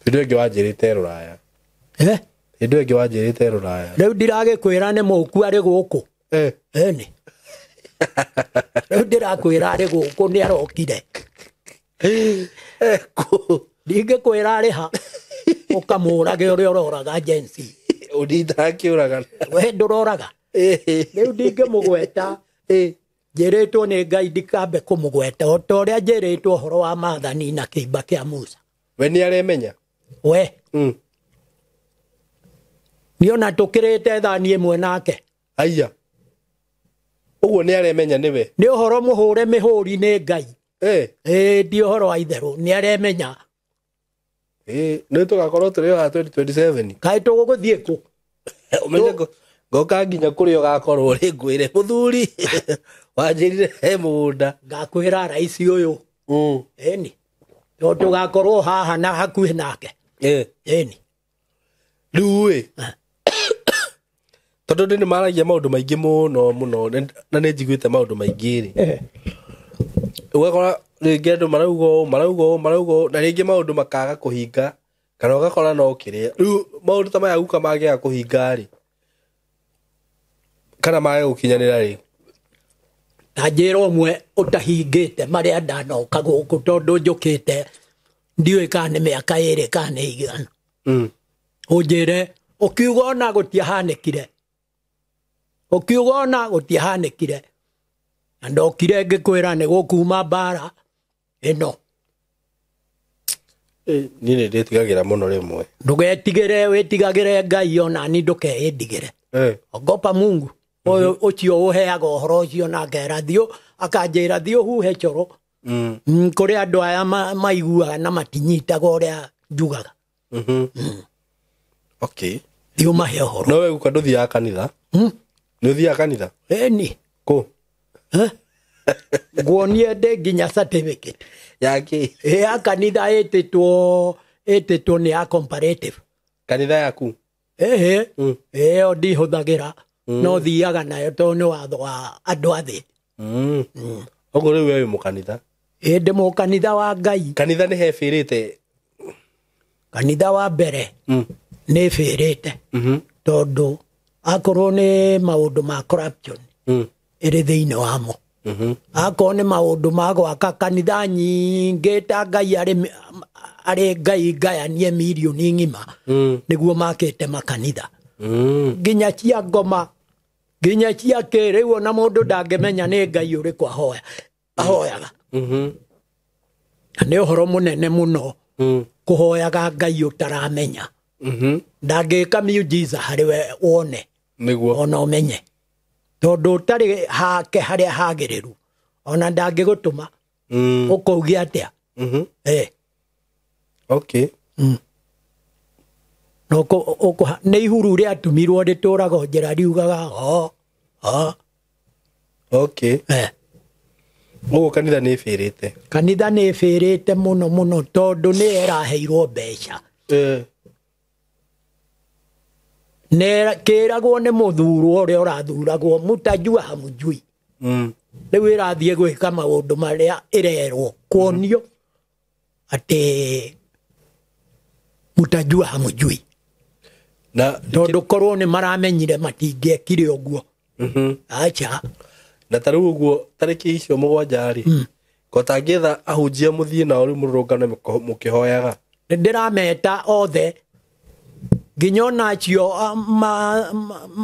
Hindu ingi wanjirite Ruraya hindu ingi wanjirite Ruraya riu ndiragikwira ni muku ari guku ni riu ndirakwira ari guku ni arokire ndingikwira ari ha ukamurage uria uroraga agency udindakiuraga we nduroraga riu ndingimugweta njiritwo ni Ngai ndikambe kumugweta o ta uria njiritwo uhoro wa maathani na kiimba kia Musa we ni aremenya we niona tukirite thani imwe nake aya uguo ni aremenya niwe ni uhoro muhure mihuri ni Ngai ndi uhoro wa itheru ni aremenya ni tugakorwo turi wa 2027 kai tuguthie ku umenye ngoka nginya kuri ugakorwo ri ngwire muthuri wanjirire he mugunda ngakwira rais uyu ni tugakorwo haha na hakuhi nake ni riu tondu ni maragia maundu maingi muno na ni njiguite maundu maingi ri ugakora ringi andu marauga na ringi maundu makaga kuhinga kana ugakora no kiria riu maundu ta maya guka magea kuhinga ri kana mage gukinyanira ri najiro mwe utahingite maria ndanoka guku tondu njukite ndiwe kana miaka iri kana igana unjire ukiuga na gutiahanikire na ndokire ngikwira ni gukuma bara ino ni nditigagira muno rimwe ndugetigire witigagire Ngai ona ni ndukeĩndigire ogopa Mungu ucio uheaga uhoro ucio na ngerathio akanjira thio huhe choro kuri andu aya maiguaga na matinyitaga uria njugaga okay thio mahe uhoro no we guka nduthiaga kanitha ni uthiaga kanitha ni ku nguonie ndi nginya certificate yaki ya kanitha ititwo ni ya comparative kanitha yaku o ndihuthagira no thiaga nayo tondu ni watho wa andu athi oguo riu we mukanitha ndi mukanitha wa Ngai kanitha ni hebirite kanitha wa mbere ni firite tondu akorwo ni maundu ma corruption iri thiini wamo akorwo ni maundu ma gwaka kanitha nyingi ta Ngai arĩ ngai ngayanie mirioni ng'ima nĩguo makĩte makanitha nginya cia ngoma nginya cia kĩrĩu ona mũndũ ndangĩmenya nĩ ngai ũrĩkũ ahoyaga nĩ ũhoro mũnene mũno kũhoyaga ngai ũtaramenya ndangĩka miujiza harĩwe wone ona ũmenye tondũ ũtarĩ hake harĩa hagĩrĩru ona ndangĩgũtũma ũkauge atĩa okay nĩ ihuru rĩa atumirwo rĩtũraga njĩra riugaga okay ũguo kanitha nĩ ĩbĩrĩte kanitha nĩ ĩbĩrĩte mũno mũno tondũ nĩ ĩraheirwo mbeca kĩragwo nĩ mũthurwo ũrĩa ũrathuragwo Mutajua hamjui rĩu ĩrathiĩ gwĩka maũndũ marĩa ĩrerwo kuonio atĩ Mutajua hamjui na tondũ korwo nĩ maramenyire matingĩekire ũguo acha na tarĩu ũguo tarĩki icio mũgwanja-rĩ kotangĩetha ahunjia mũthiĩ nao rĩu mũrũrũngano mũkĩhoyaga ndĩrameta othe nginya ona acio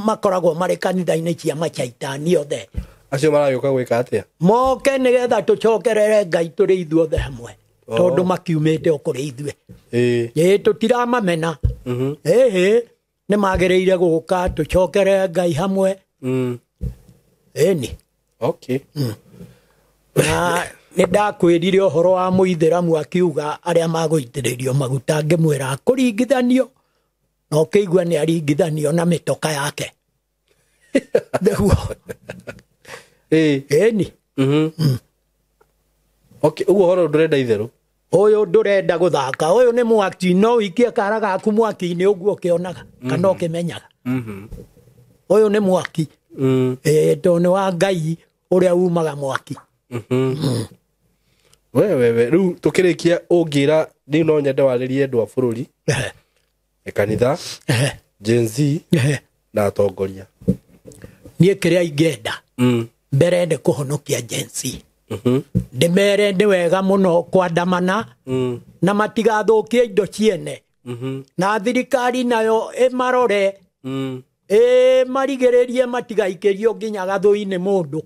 makoragwo marĩ kanitha-inĩ cia macaitani othe acio maragĩũka gwĩka atĩa moke nĩgetha tũcokerere ngai tũrĩ ithuothe hamwe tondũ makiumĩte o kũrĩ ithuĩ tũtiramamena nĩ magĩrĩire gũka tũcokerere ngai hamwe ĩni okay na nĩ ndakwĩrire ũhoro wa mũithĩramu akiuga arĩa magũitĩrĩrio maguta ngĩmwĩra kũringithanio na ũkĩigua nĩ aringithanio na mĩtoka yake nĩguo ĩni okay ũguo ũhoro ndũrenda itherũ ũyũ ndũrenda gũthaka ũyũ nĩ mwaki no ũikie kara gaku mwaki-inĩ ũguo ũkĩonaga kana ũkĩmenyaga ũyũ nĩ mwaki tondũ nĩ wa ngai ũrĩa umaga mwaki we rĩu tũkĩrĩkia ũngĩra rĩu no nyende warĩrie andũ a bũrũri kanitha Gen Z na atongoria niĩ kĩrĩa ingĩenda mbere nĩ kũhonokia Gen Z ndĩmere nĩ wega mũno kwandamana na matigathũkie indo ciene na thirikari nayo ĩmarore marigĩrĩrie matigaikĩrio nginya gathũ-inĩ mũndũ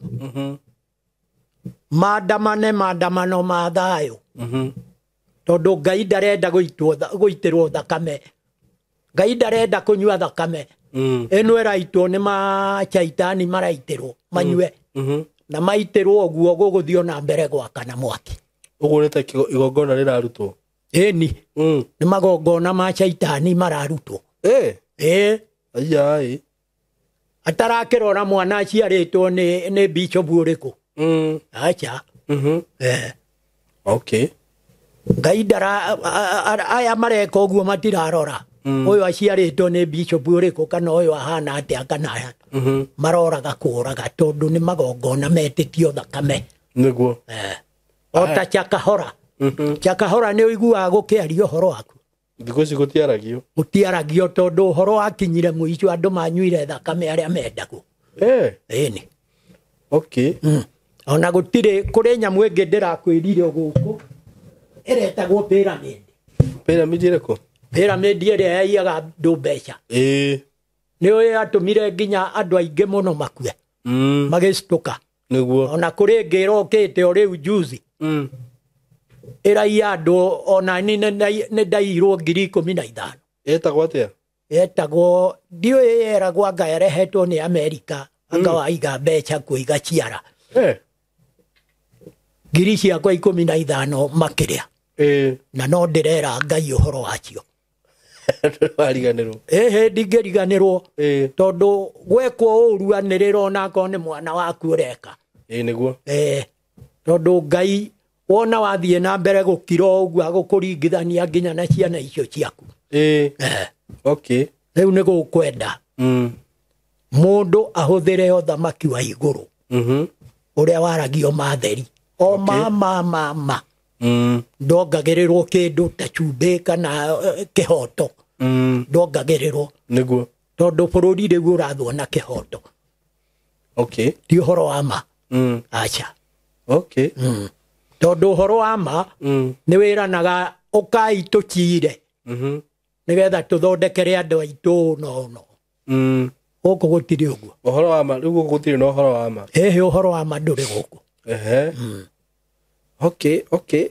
maandamano ma thayũ tondũ ngai ndarenda gũitĩrwo thakame ngai ndarenda kũnyua thakame ĩno ĩraitwo nĩ macaitani maraitĩrwo manyue na maitĩrwo ũguo gũgũthiĩ na mbere gwakana mwaki ũguo nĩ ta igongona rĩrarutwo ĩni nĩ magongona ma caitani mararutwo aiai atarakĩrora mwana aciarĩtwo nĩ bishop ũrĩkũ acha okay ngai aya mareka ũguo matirarora ũyũ aciarĩtwo nĩ bishop ũrĩkũ kana ũyũ ahana atĩa kana aya maroraga kũraga tondũ nĩ magongona metĩtio thakame nĩguo ota Chakahora nĩ ũiguaga gũkĩaria ũhoro waku thikũ ici gũtiaragio tondũ ũhoro wakinyire mũico andũ manyuire thakame arĩa mendagwo ĩni okay ona gũtirĩ kũrĩ nyamũ ĩngĩ ndĩrakwĩrire gũkũ ĩretagwo pyramid ĩrĩkũ pyramid ĩrĩa yaiyaga andũ mbeca nĩyo yatũmire nginya andũ aingĩ mũno makue magĩcitũka nĩguo ona kũrĩ ĩngĩ ĩrokĩte o rĩu juzi ĩraiya andũ ona nĩ ndairwo 15,000 ĩtagwo atĩa etagwo ndiũĩ yeragwo anga yarehetwo nĩ Amerika anga waiga mbeca kũiga ciara ngiri ciakwa 15 makĩrĩa na no ndĩrera ngai ũhoro wacio wariganĩrwo ndingĩriganĩrwo tondũ gwekwo ũru anĩrĩra onakorwo nĩ mwana waku ũreka nĩguo tondũ ngai wona wathiĩ na mbere gũkira ũguo agũkũringithania nginya na ciana icio ciaku okay rĩu nĩ gũkwenda mũndũ ahũthĩre ũthamaki wa igũrũ ũrĩa waragio matheri o mama ndongagĩrĩrwo kĩndũ ta cumbĩ kana kĩhoto ndongagĩrĩrwo nĩguo tondũ bũrũri rĩu ũrathwo na kĩhoto okay ti ũhoro wa ma acha okay tondũ ũhoro wa ma nĩ wĩranaga ukai tuchire nigetha tuthondekere andu aitu no guku gutiri uguo uhoro wa ma riu gutiri no uhoro wa ma uhoro wa ma nduri guku okay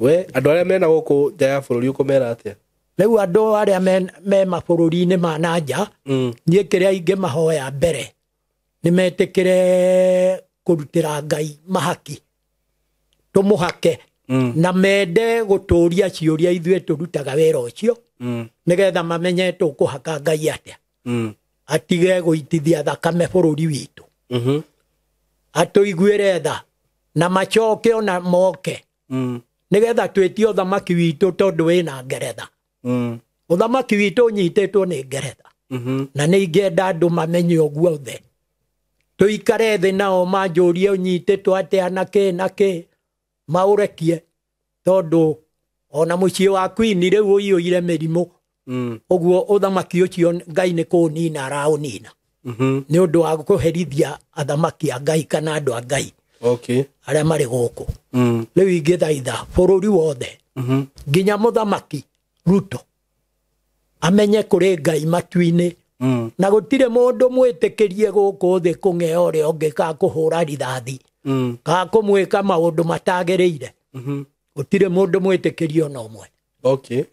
we andu aria mena guku nja ya bururi ukumera atia riu andu aria me mabururi-ini ma nanja nie kiria ingi mahoya mbere ni metikire kurutira Ngai mahaki tumuhake na mende guturia ciuria ithue turutaga wera ucio nigetha mamenye tukuhaka Ngai atia atige guitithia thakame bururi witu atuiguire tha na macoke ona moke nigetha twitio thamaki witu tondu wina Ngeretha uthamaki witu nyitetwo ni Ngeretha na ni ingenda andu mamenye uguo the tuikare thi nao manjurie unyitetwo atia nake maurekie tondu ona mucie wa Queen riu uiyuire mirimu uguo uthamaki ucio Ngai ni kunina araunina ni undu wa kuherithia athamaki a Ngai kana andu a Ngai aria mari guku riu ingithaitha bururi wothe nginya muthamaki Ruto amenye kuri Ngai matu-ini na gutire mundu mwitikirie guku thi kung'ea uria ungi ka kuhura rithathi ka kumwika maundu matagereire gutire mundu mwitikirie ona umwe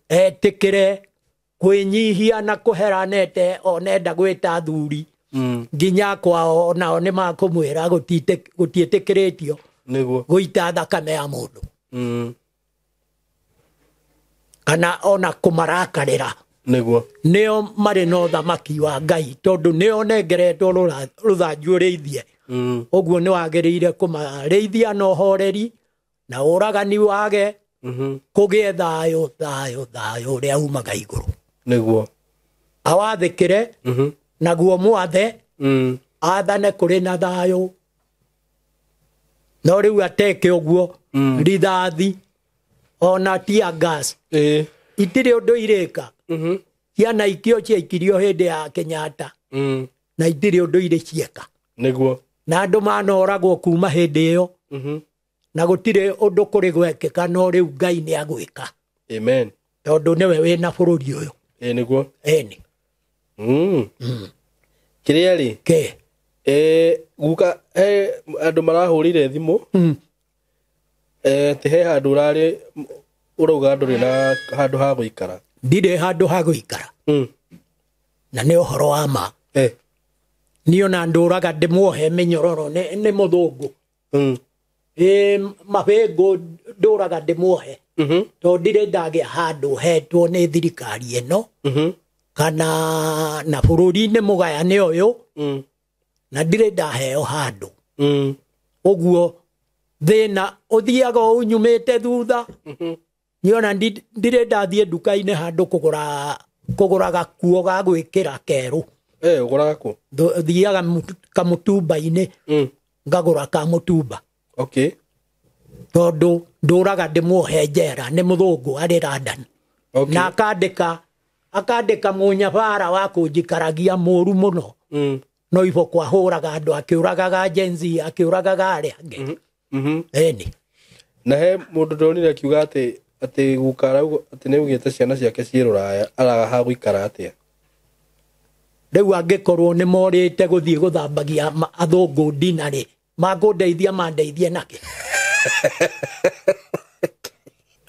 etikire kwinyihia na kuheranete onenda gwita thuri nginya kwao nao ni makumwira gutiitikiritio guita thakame ya mundu kana ona kumarakarira nio mari no thamaki wa Ngai tondu nio nengeretwo ruthanju reithie uguo ni wagiriire kumareithia no horeri na uragani wage kugie thayo uria umaga iguru niguo awathikire naguo mwathe athane kuri na thayo no riu ateke uguo rithathi ona tia gas itire undu irika ciana ikio ciaikirio hindi ya Kenyatta na itire undu ire cieka niguo na andu manoragwo kuma hindi iyo na gutire undu kuri gwekeka no riu Ngai ni agwika amen tondu niwe wina bururi uyu niguo eni kiria ri guka andu marahurire thimu te he handu urari urauga nduri na handu ha guikara ndire handu ha guikara na ni uhoro wa ma ni ona nduraga ndimuohe minyororo ni muthungu mabengo nduraga ndimuohe to ndire ndagia handu hetwo ni thirikari ino kana na bururi-ini mugayane uyu na ndire ndaheo handu uguo thina uthiaga unyumite thutha niona ndire ndathie nduka-ini handu kugura gakuo ga gwikira keru uguraga ku thiaga kamutumba-ini ngagura ka mutumba tondu nduraga ndimuohe njera ni muthungu ari London na akandika munyabara wa kunjikaragia muru muno no ibo kwahuraga andu akiuragaga jenzi akiuragaga ari ange eni na he mundu ndonire akiuga ati gukara ati ni ugite ciana ciake ciiruraya araga ha guikara atia riu angikorwo ni morite guthie guthambagia athungu dinari makundeithia mandeithie nake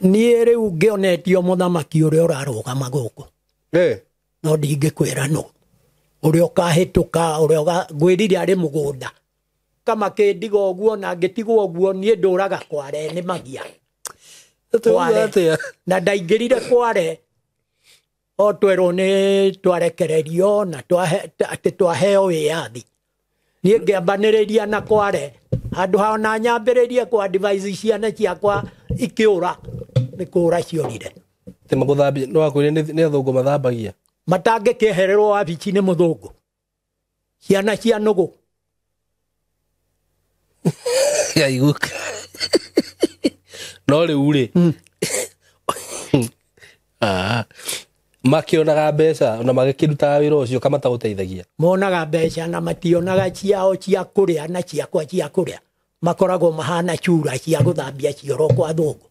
nie riu ngionetio muthamaki uria urarugama guku no ndingikwira no uria ukahituka uria ngwirire ari mugunda kama kindiga uguo na ngitigwo uguo nie nduraga kware ni magia na ndaingirire kware o twerwo ni twarekererio na twaheo wiathi nie ngiambaniriria na kware handu ha na nyambiririe kwa device ciana ciakwa ikiura ni kura ciorire te maguthambi no akwire ni athungu mathambagia matangikihererwo wabici ni muthungu ciana cia nugu yaiguka no riu ri makionaga mbeca na magikirutaga wira ucio kama ta guteithagia monaga mbeca na mationaga ciao cia kuria na ciakwa cia kuria makoragwo mahana chura cia guthambia cioro kwa thungu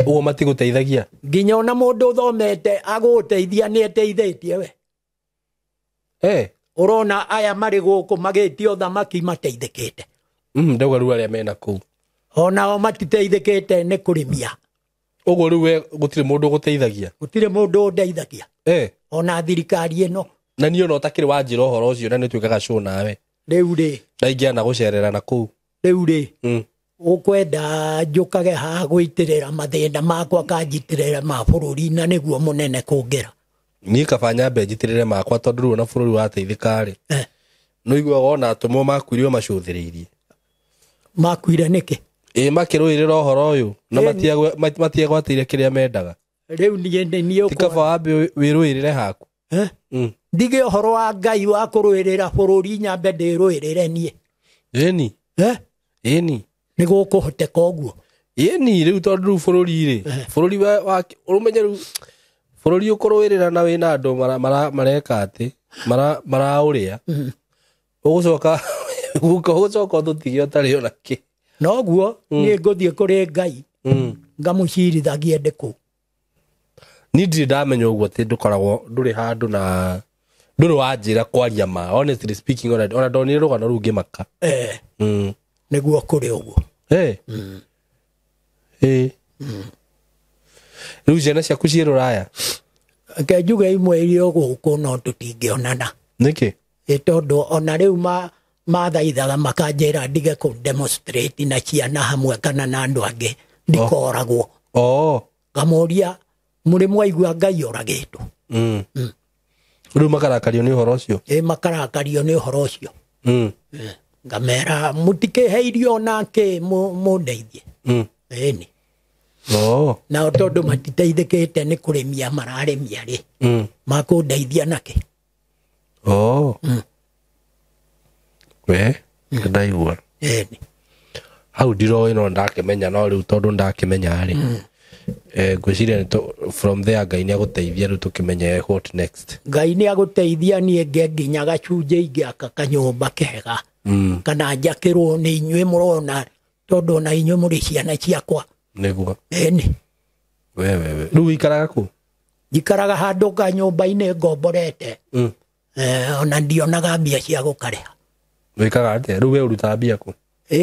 ugo matiguteithagia nginya ona mundu thomete aguteithia ni eteithĩtie we urona aya mari guku magĩtio thamaki mateithĩkĩte ndauga rĩu arĩa mena kũu onao matiteithĩkĩte nĩ kũrĩmia ugo rĩu we gũtirĩ mũndũ ũgũteithagia gũtirĩ mũndũ ũndeithagia ona thirikari ĩno na niĩ ona ũtakĩrĩ wanjĩra ũhoro ũcio na nĩ twĩkaga show nawe rĩu rĩ na ingĩana gũcerera na kũu rĩu rĩ ukwenda njũkage haha gwĩtĩrĩra mathĩna makwa kanjitĩrĩra ma bũrũri na nĩguo mũnene kũngĩra niĩ kaba nyambe njitĩrĩre makwa tondũ rĩu ona bũrũri wateithĩka rĩ no iguaga ona atũmwo makuire macũthĩrĩirie makuire nĩkĩ makĩrũĩrĩra ũhoro ũyũ na matiegwatĩire kĩrĩa mendaga rĩu niĩ ti kaba wambe wĩrũĩrĩre haku ndige ũhoro wa Ngai wa kũrũĩrĩra bũrũri nyambe ndĩrũĩrĩre niĩ ĩni nĩ gũkũhoteka ũguo ĩni rĩu tondũ rĩu bũrũri rĩ bũrũri ũrũmenye rĩu bũrũri ũkũrũĩrĩra na wĩna andũ mareka atĩ maraũrĩa ũgũcoka ũtũtige ũtarĩ ona kĩ noguo niĩ ngũthiĩ kũrĩ Ngai ngamũcirithagie ndĩkũ niĩ ndirĩ ndamenya ũguo atĩ ndũkoragwo ndũrĩ handũ na ndũrĩ wanjĩra kwaria ma honestly speaking ona ndonire rũgano rũu ngĩmaka nĩguo kũrĩ ũguo rĩu ciana ciaku ciĩ rũraya ke njuge imwe iria gũkũ no tũtingĩonana nĩkĩ tondũ ona rĩu mathaithaga makanjĩra ndige kũ demonstrate na ciana hamwe kana na andũ angĩ ndikoragwo ngamũria mũrĩ mwaigua Ngai oragĩtwo rĩu makarakario nĩ ũhoro ũcio makarakario nĩ ũhoro ũcio ngamera mũtikĩheirio nake mũndeithie ĩni na tondũ matiteithĩkĩte nĩ kũrĩmia mararĩmia rĩ makũndeithia nake we ndaigua hau ndiroĩ no ndakĩmenya no rĩu tondũ ndakĩmenya rĩ ngwĩciria from there Ngai nĩ agũteithia rĩu tũkĩmenye what next Ngai nĩ agũteithia niĩ nginya gacunjĩ ingĩ aka kanyũmba kega kana njakĩrwo nĩ inyuĩ mũrona tondũ ona inyuĩ mũrĩ ciana ciakwa nĩguo ĩni rĩu ikaraga kũ njikaraga handũ kanyũmba-inĩ ngomborete ona ndionaga mbia cia gũkarĩha wĩkaga atĩa rĩu we ũrutaga mbia kũ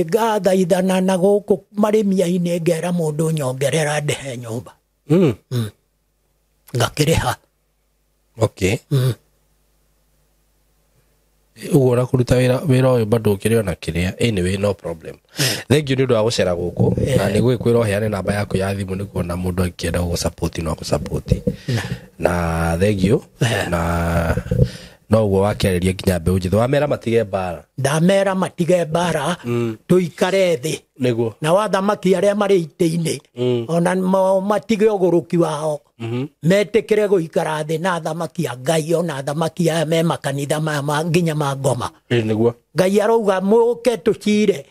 ngathaithana na gũkũ marĩmia-inĩ ngera mũndũ nyongerera ndĩhe nyũmba ngakĩrĩha uguo na kũruta wĩra ũyũ bado ũkĩrĩ ona kĩrĩa anyway no problem thank you nĩ ũndũ wa gũcera gũkũ na nĩ gwĩkwĩra ũheane namba yaku ya thimũ nĩguo na mũndũ angĩenda gũgũsupport no agũsupport na thank you na no uguo wakĩarĩria nginya mbeũ njĩthĩ wamera matige mbara ndamera matige mbara tũikare thĩ nĩguo na wathamaki arĩa marĩ itĩ-inĩ ona matige ũgũrũki wao metĩkĩre gũikara thĩ na thamaki a Ngai ona thamaki aya me makanitha maya nginya ma ngoma nĩguo Ngai arauga mũke tũcire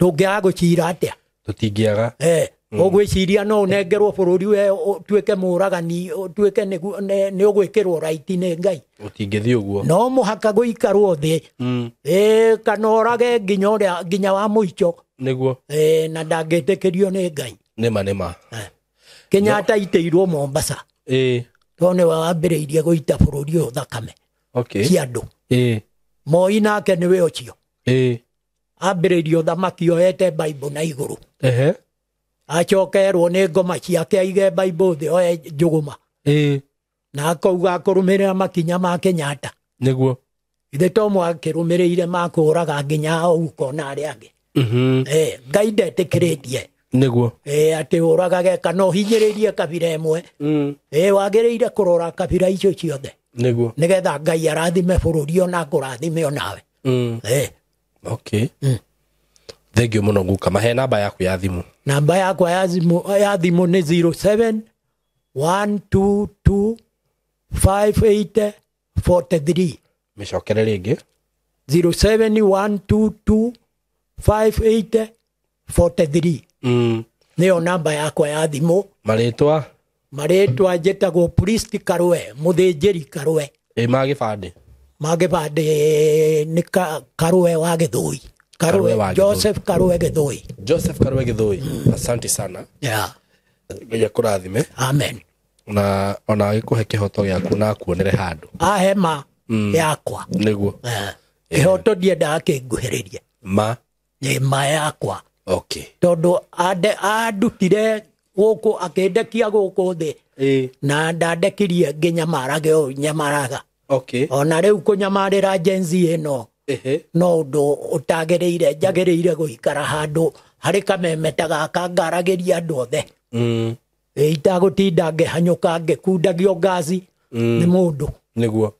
tũngĩaga gũcira atĩa tũtingĩaga ũgwĩciria no ũnengerwo bũrũri we ũtuĩke mũragani ũtuĩke nĩ ũgwĩkĩrwo raiti nĩ Ngai ũtingĩthiĩ ũguo no mũhaka gũikarwo thĩ kana ũrage nginya wa mũico nĩguo na ndangĩtĩkĩrio nĩ Ngai nĩma Kenyatta itĩirwo Mombasa to nĩwe wambĩrĩirie gũita bũrũri ũyũ thakame cia andũ Moi nake nĩwe ũcio ambĩrĩirio thamaki oyete Bible na igũrũ acokerwo nĩ ngoma ciake aige Bible thĩ oye njũgũma na akauga kũrũmĩrĩra makinya ma Kenyatta nĩguo ithe to mwakĩrũmĩrĩire makũraga nginya ũko na arĩa angĩ Ngai ndetĩkĩrĩtie nĩguo atĩ ũragage kana ũhinyĩrĩrie kabira ĩmwe wagĩrĩire kũrora kabira icio ciothe nĩguo nĩgetha Ngai arathime bũrũri ona kũrathime onawe thank you mũno guka mahe namba yaku ya thimũ namba yakwa ya thimũ nĩ 07 122 580 43 mĩcokere rĩngĩ 07 122 580 43 nĩyo namba yakwa ya thimũ marĩtwa njĩtagwo Priest Karwe mũthĩnjĩri Karwe magĩbandĩ nĩ Karwe wa Gĩthũi Joseph Karwe Gĩthũi asante sana Ngai akurathime. Amen. Na ona agikuhe kihoto giaku na akuonere handu. Ahema yakwa. Niguo. Kihoto ndiendaga kinguhĩrĩrie. Nĩ ma yakwa. Okay. Tondũ andutire gũkũ akĩndekia gũkũ thĩ. Na ndandekirie nginyamarage ũũ nyamaraga. Okay. Ona rĩu kũnyamarĩra Gen Z ĩno. No ũndũ ũtagĩrĩire njagĩrĩire gũikara handũ harĩ kameme ta gaka ngaragĩria andũ othe. Itagũtinda ngĩhanyũka ngĩkundagio ngaci nĩ mũndũ. Nĩguo.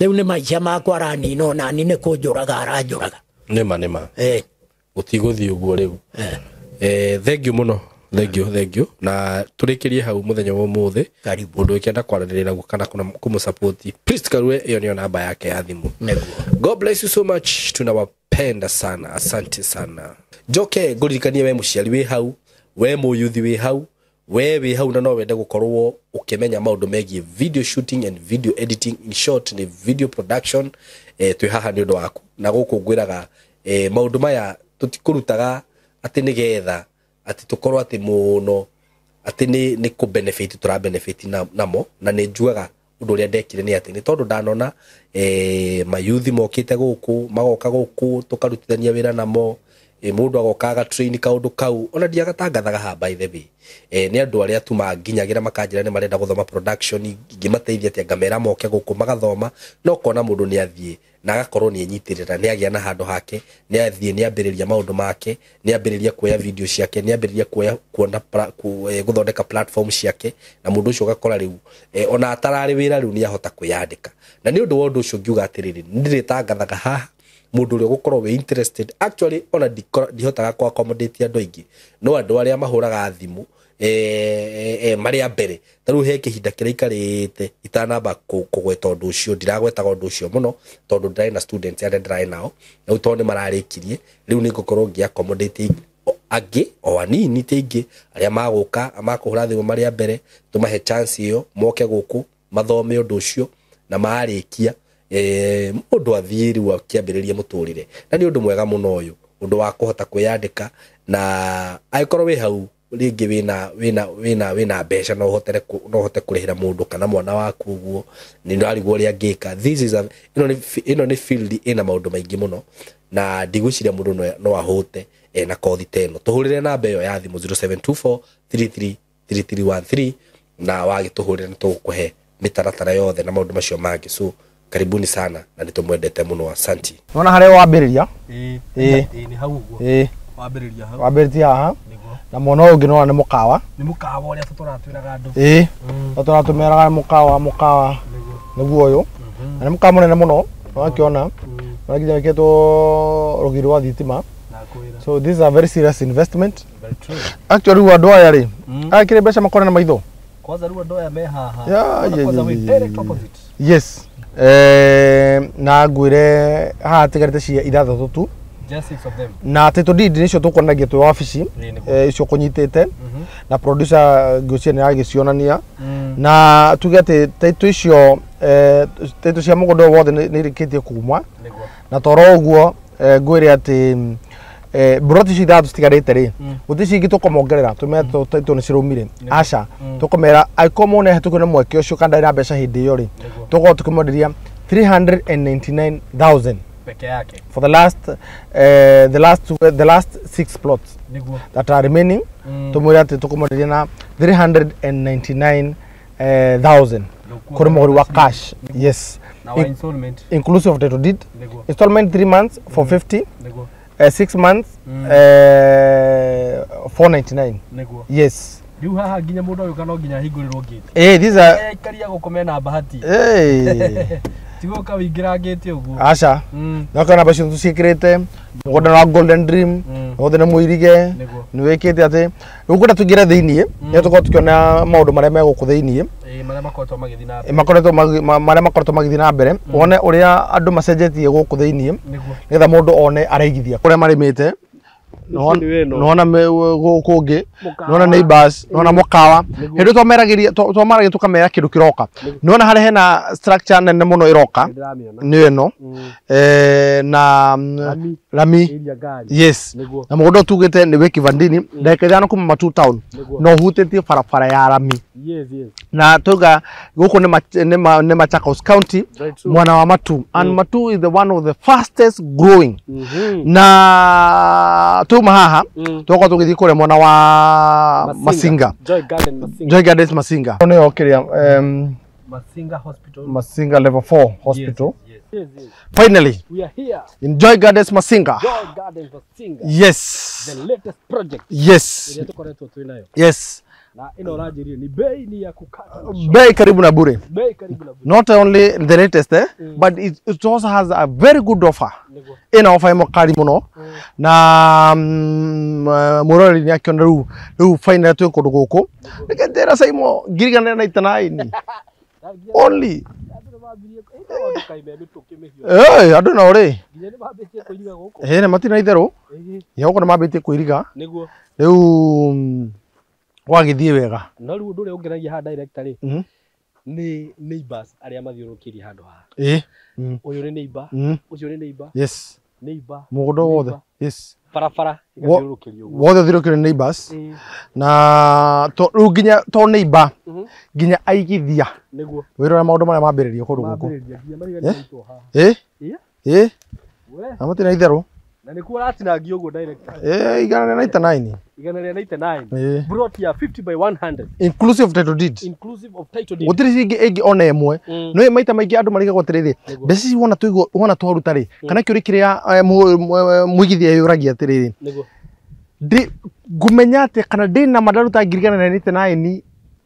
Rĩu nĩ maica makwa aranina ona ni nĩ kũnjũraga aranjũraga. Nĩma. Ũtigũthiĩ ũguo rĩu. Thank you mũno. Thank you. Na tũrĩkĩrie hau mũthenya wa ũmũthĩ. Mũndũ ũkĩenda kwaranĩria naguo kana kũmũsupport. Priest Karue, ĩyo nĩyo namba yake ya thimũ. God bless you so much. Tunawapenda sana. Asante sana. Njoke ngũririkanie we mũciari wĩ hau, we mũyuthi wĩ hau, we wĩ hau na no wende gũkorwo ũkĩmenya maũndũ megiĩ video shooting and video editing, in short nĩ video production. Twĩ haha nĩ ũndũ waku. Na gũkũ ngwĩraga maũndũ maya tũtikũrutaga atĩ nĩgetha ati tukorwo ati muno ati ni ku benefit tura benefit namo na ni njuaga undu uria ndekire ni ati ni tondu ndanona mayuthi mokite guku magoka guku tukarutithania wira namo mundu agokaga train kaundu kau ona ndiagatangathaga ha by the way ni andu aria tu manginyagira makanjira ni marenda guthoma production ngimateithia ati ngamera moke guku magathoma no kona mundu ni athie na agakorwo ni enyitirira ni agia na handu hake ni athie ni ambiriria maundu make ni ambiriria kuoya video ciake ni ambiriria kuona guthondeka platform ciake na mundu ucio gakora riu ona atarari wira riu ni ahota kwiyandika na ni undu wa undu ucio ngiuga atiriri ndiritangathaga haha mundu uri gukorwo we interested actually ona dihotaga kwa accommodate andu aingi no andu aria mahuraga thimu maria mbere taru he kihinda kiraikarite itanamba kugweta undu ucio ndiragwetaga undu ucio muno tondu ndrai na students aria ndrai nao na utonde mararikirie riu ni gukorwo ngi accommodate agi o anini tingi aria maguka amakuhura thimu maria mbere tumahe chance iyo moke guku mathome undu ucio na maarikia mundu athie riu akiambiriria muturire na ni undu mwega muno uyu undu wa kuhota kwiyandika na aikorwo we hau ringi wina mbeca no hote kurihira mundu kana mwana waku uguo ni ndarigwo ria ngika this is ino ni field ina maundu maingi muno na ndigwiciria mundu no ahote na kothi teno tuhurire namba iyo ya thimu 0724333313 na wagituhurira nitukuhe mitaratara yothe na maundu macio mangi so karibuni sana na nitumwendete muno asanti wona hare wambiriria ni hau uguo wambiriria haha na mwana ungi no ni mukawa uria turatwiraga andu turatwiraga mukawa niguo uyu na ni mukawa munene muno wakiona wakinya weketwo rugiri wa thitima so this is a very serious investment actually andu aya ri akire mbeca makore na maitho kwanza riu andu aya me haha kwanza we direct opposite yes na ngwire haha tigarite cia ithathatu tu just 6 of them na title deed nicio tukonagia tu office icio kunyitite na producer ngũcia ni agicionania na tugete title icio title cia mugondo wothe ni rikitie kumwa na toro uguo ngwire ati broti cia ithatu citigarite ri guti cingi tukomongerera tumetwo title ni cirumire aca tukomera aikomone hatuko na mweke ucio kanda ira mbeca hindi iyo ri tuko tukimonderia 399,000 peke yake for the last 6 plots that are remaining tumwira ati tukumonderia na 399,000 kuri muhuri wa cash yes now installment inclusive of title deed installment 3 months for 50 6 months 499 yes riu haha nginya mundu uyu kana nginya hingurirwo gate these are karia gukomena bahati tigoka wingira gate uguo aca nakana bacio tuciikirite mugondo na Golden Dream othe na muirige ni wikite ati rukuda tugira thiini ni tuko tukiona maundu maria meguku thiini maria makoretwo magithii na mbere maria makoretwo magithii na mbere wone uria andu macenjetie guku thiini nigetha mundu one araigithia kuria marimite nona kungi nona neighbors nona mukawa hindu twamaragiria tukamera kindu kiroka nona hari hena structure nene muno iroka ni eno na Rami yes na mugondo tugite ni wiki vandini ndeke thano kuma Matu town no hutetie barabara ya Rami na tuga guku ni Machakos County mwana wa Matu and Matu is the one of the fastest growing na tuma haha tuko tugithii kure mwana wa Masinga Joy Gardens Masinga ne okiria Masinga level 4 hospital. Yes. Finally, we are here in Joy Gardens Masinga. Joy Gardens Masinga. Yes. The latest project. Yes. Yes. Na ino rajiri ni bei ni ya kukata. Bei karibu na bure. Bei karibu na bure. Not only the latest but it also has a very good offer. Ina offer mo kari muno na murori ni akiona ru final tu ko goko. Nikendera saimo girigana na itanaini. Only andu no ri ne matina itherũ yoko na mambĩtie kwĩriga rĩu wagithie wega no rĩu ũndũ ũrĩa ũngeragia ha director rĩ ni neighbors arĩa mathiũrũrũkĩirie handũ haha ũyũ nĩ neighbor ũcio nĩ neighbor yes neighbor mũgũnda wothe yes barabara igathiũrũrũkĩrio ũguo wothe thiũrũkĩrio neighbors na rĩu nginya to neighbor nginya aigithia nĩguo wĩrora maũndũ marĩa mambĩrĩrio kũndũ gũkũ amatina itherũ na nĩ kuo ratinangio ũguo director igana rĩa 99 igana rĩa 99 brought here 50 by 100 inclusive of title deed gũtirĩ ĩngĩ ona ĩmwe no maita maingĩ andũ marigagwo atĩrĩrĩ mbeca ici wona twaruta rĩ kana kĩũria kĩrĩa mũigithia yũragia atĩrĩrĩ ngũmenya atĩ kana ndĩna mandaruta ngiri igana rĩa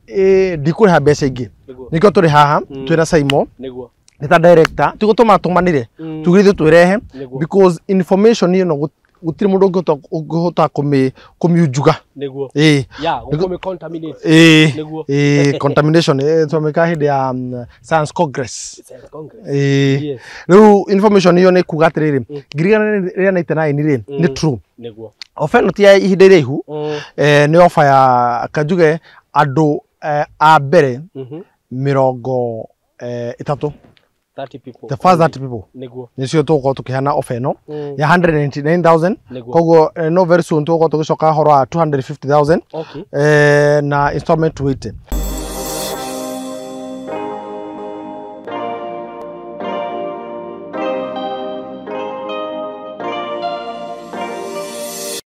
99 ndikũrĩha mbeca ingĩ nĩkĩo tũrĩ haha twĩna Saimo nita director tugutuma tumanire tugithe twirehe because information ino gutire mundu ngihota kumiujuga niguo ya gukome contaminate niguo contamination tumeka hindi ya science congress riu information iyo ni kuga atiriri ngirigana ria 99 ri ni true niguo ofa no tia ihinda irihu ni ofa ya kajuge andu a mbere mirongo itatu 30 people. The first 30 people. Nisio tuko tukihana offer eno ya 199,000 kogo no very soon tuko tugicoka horo 250,000 na installment 20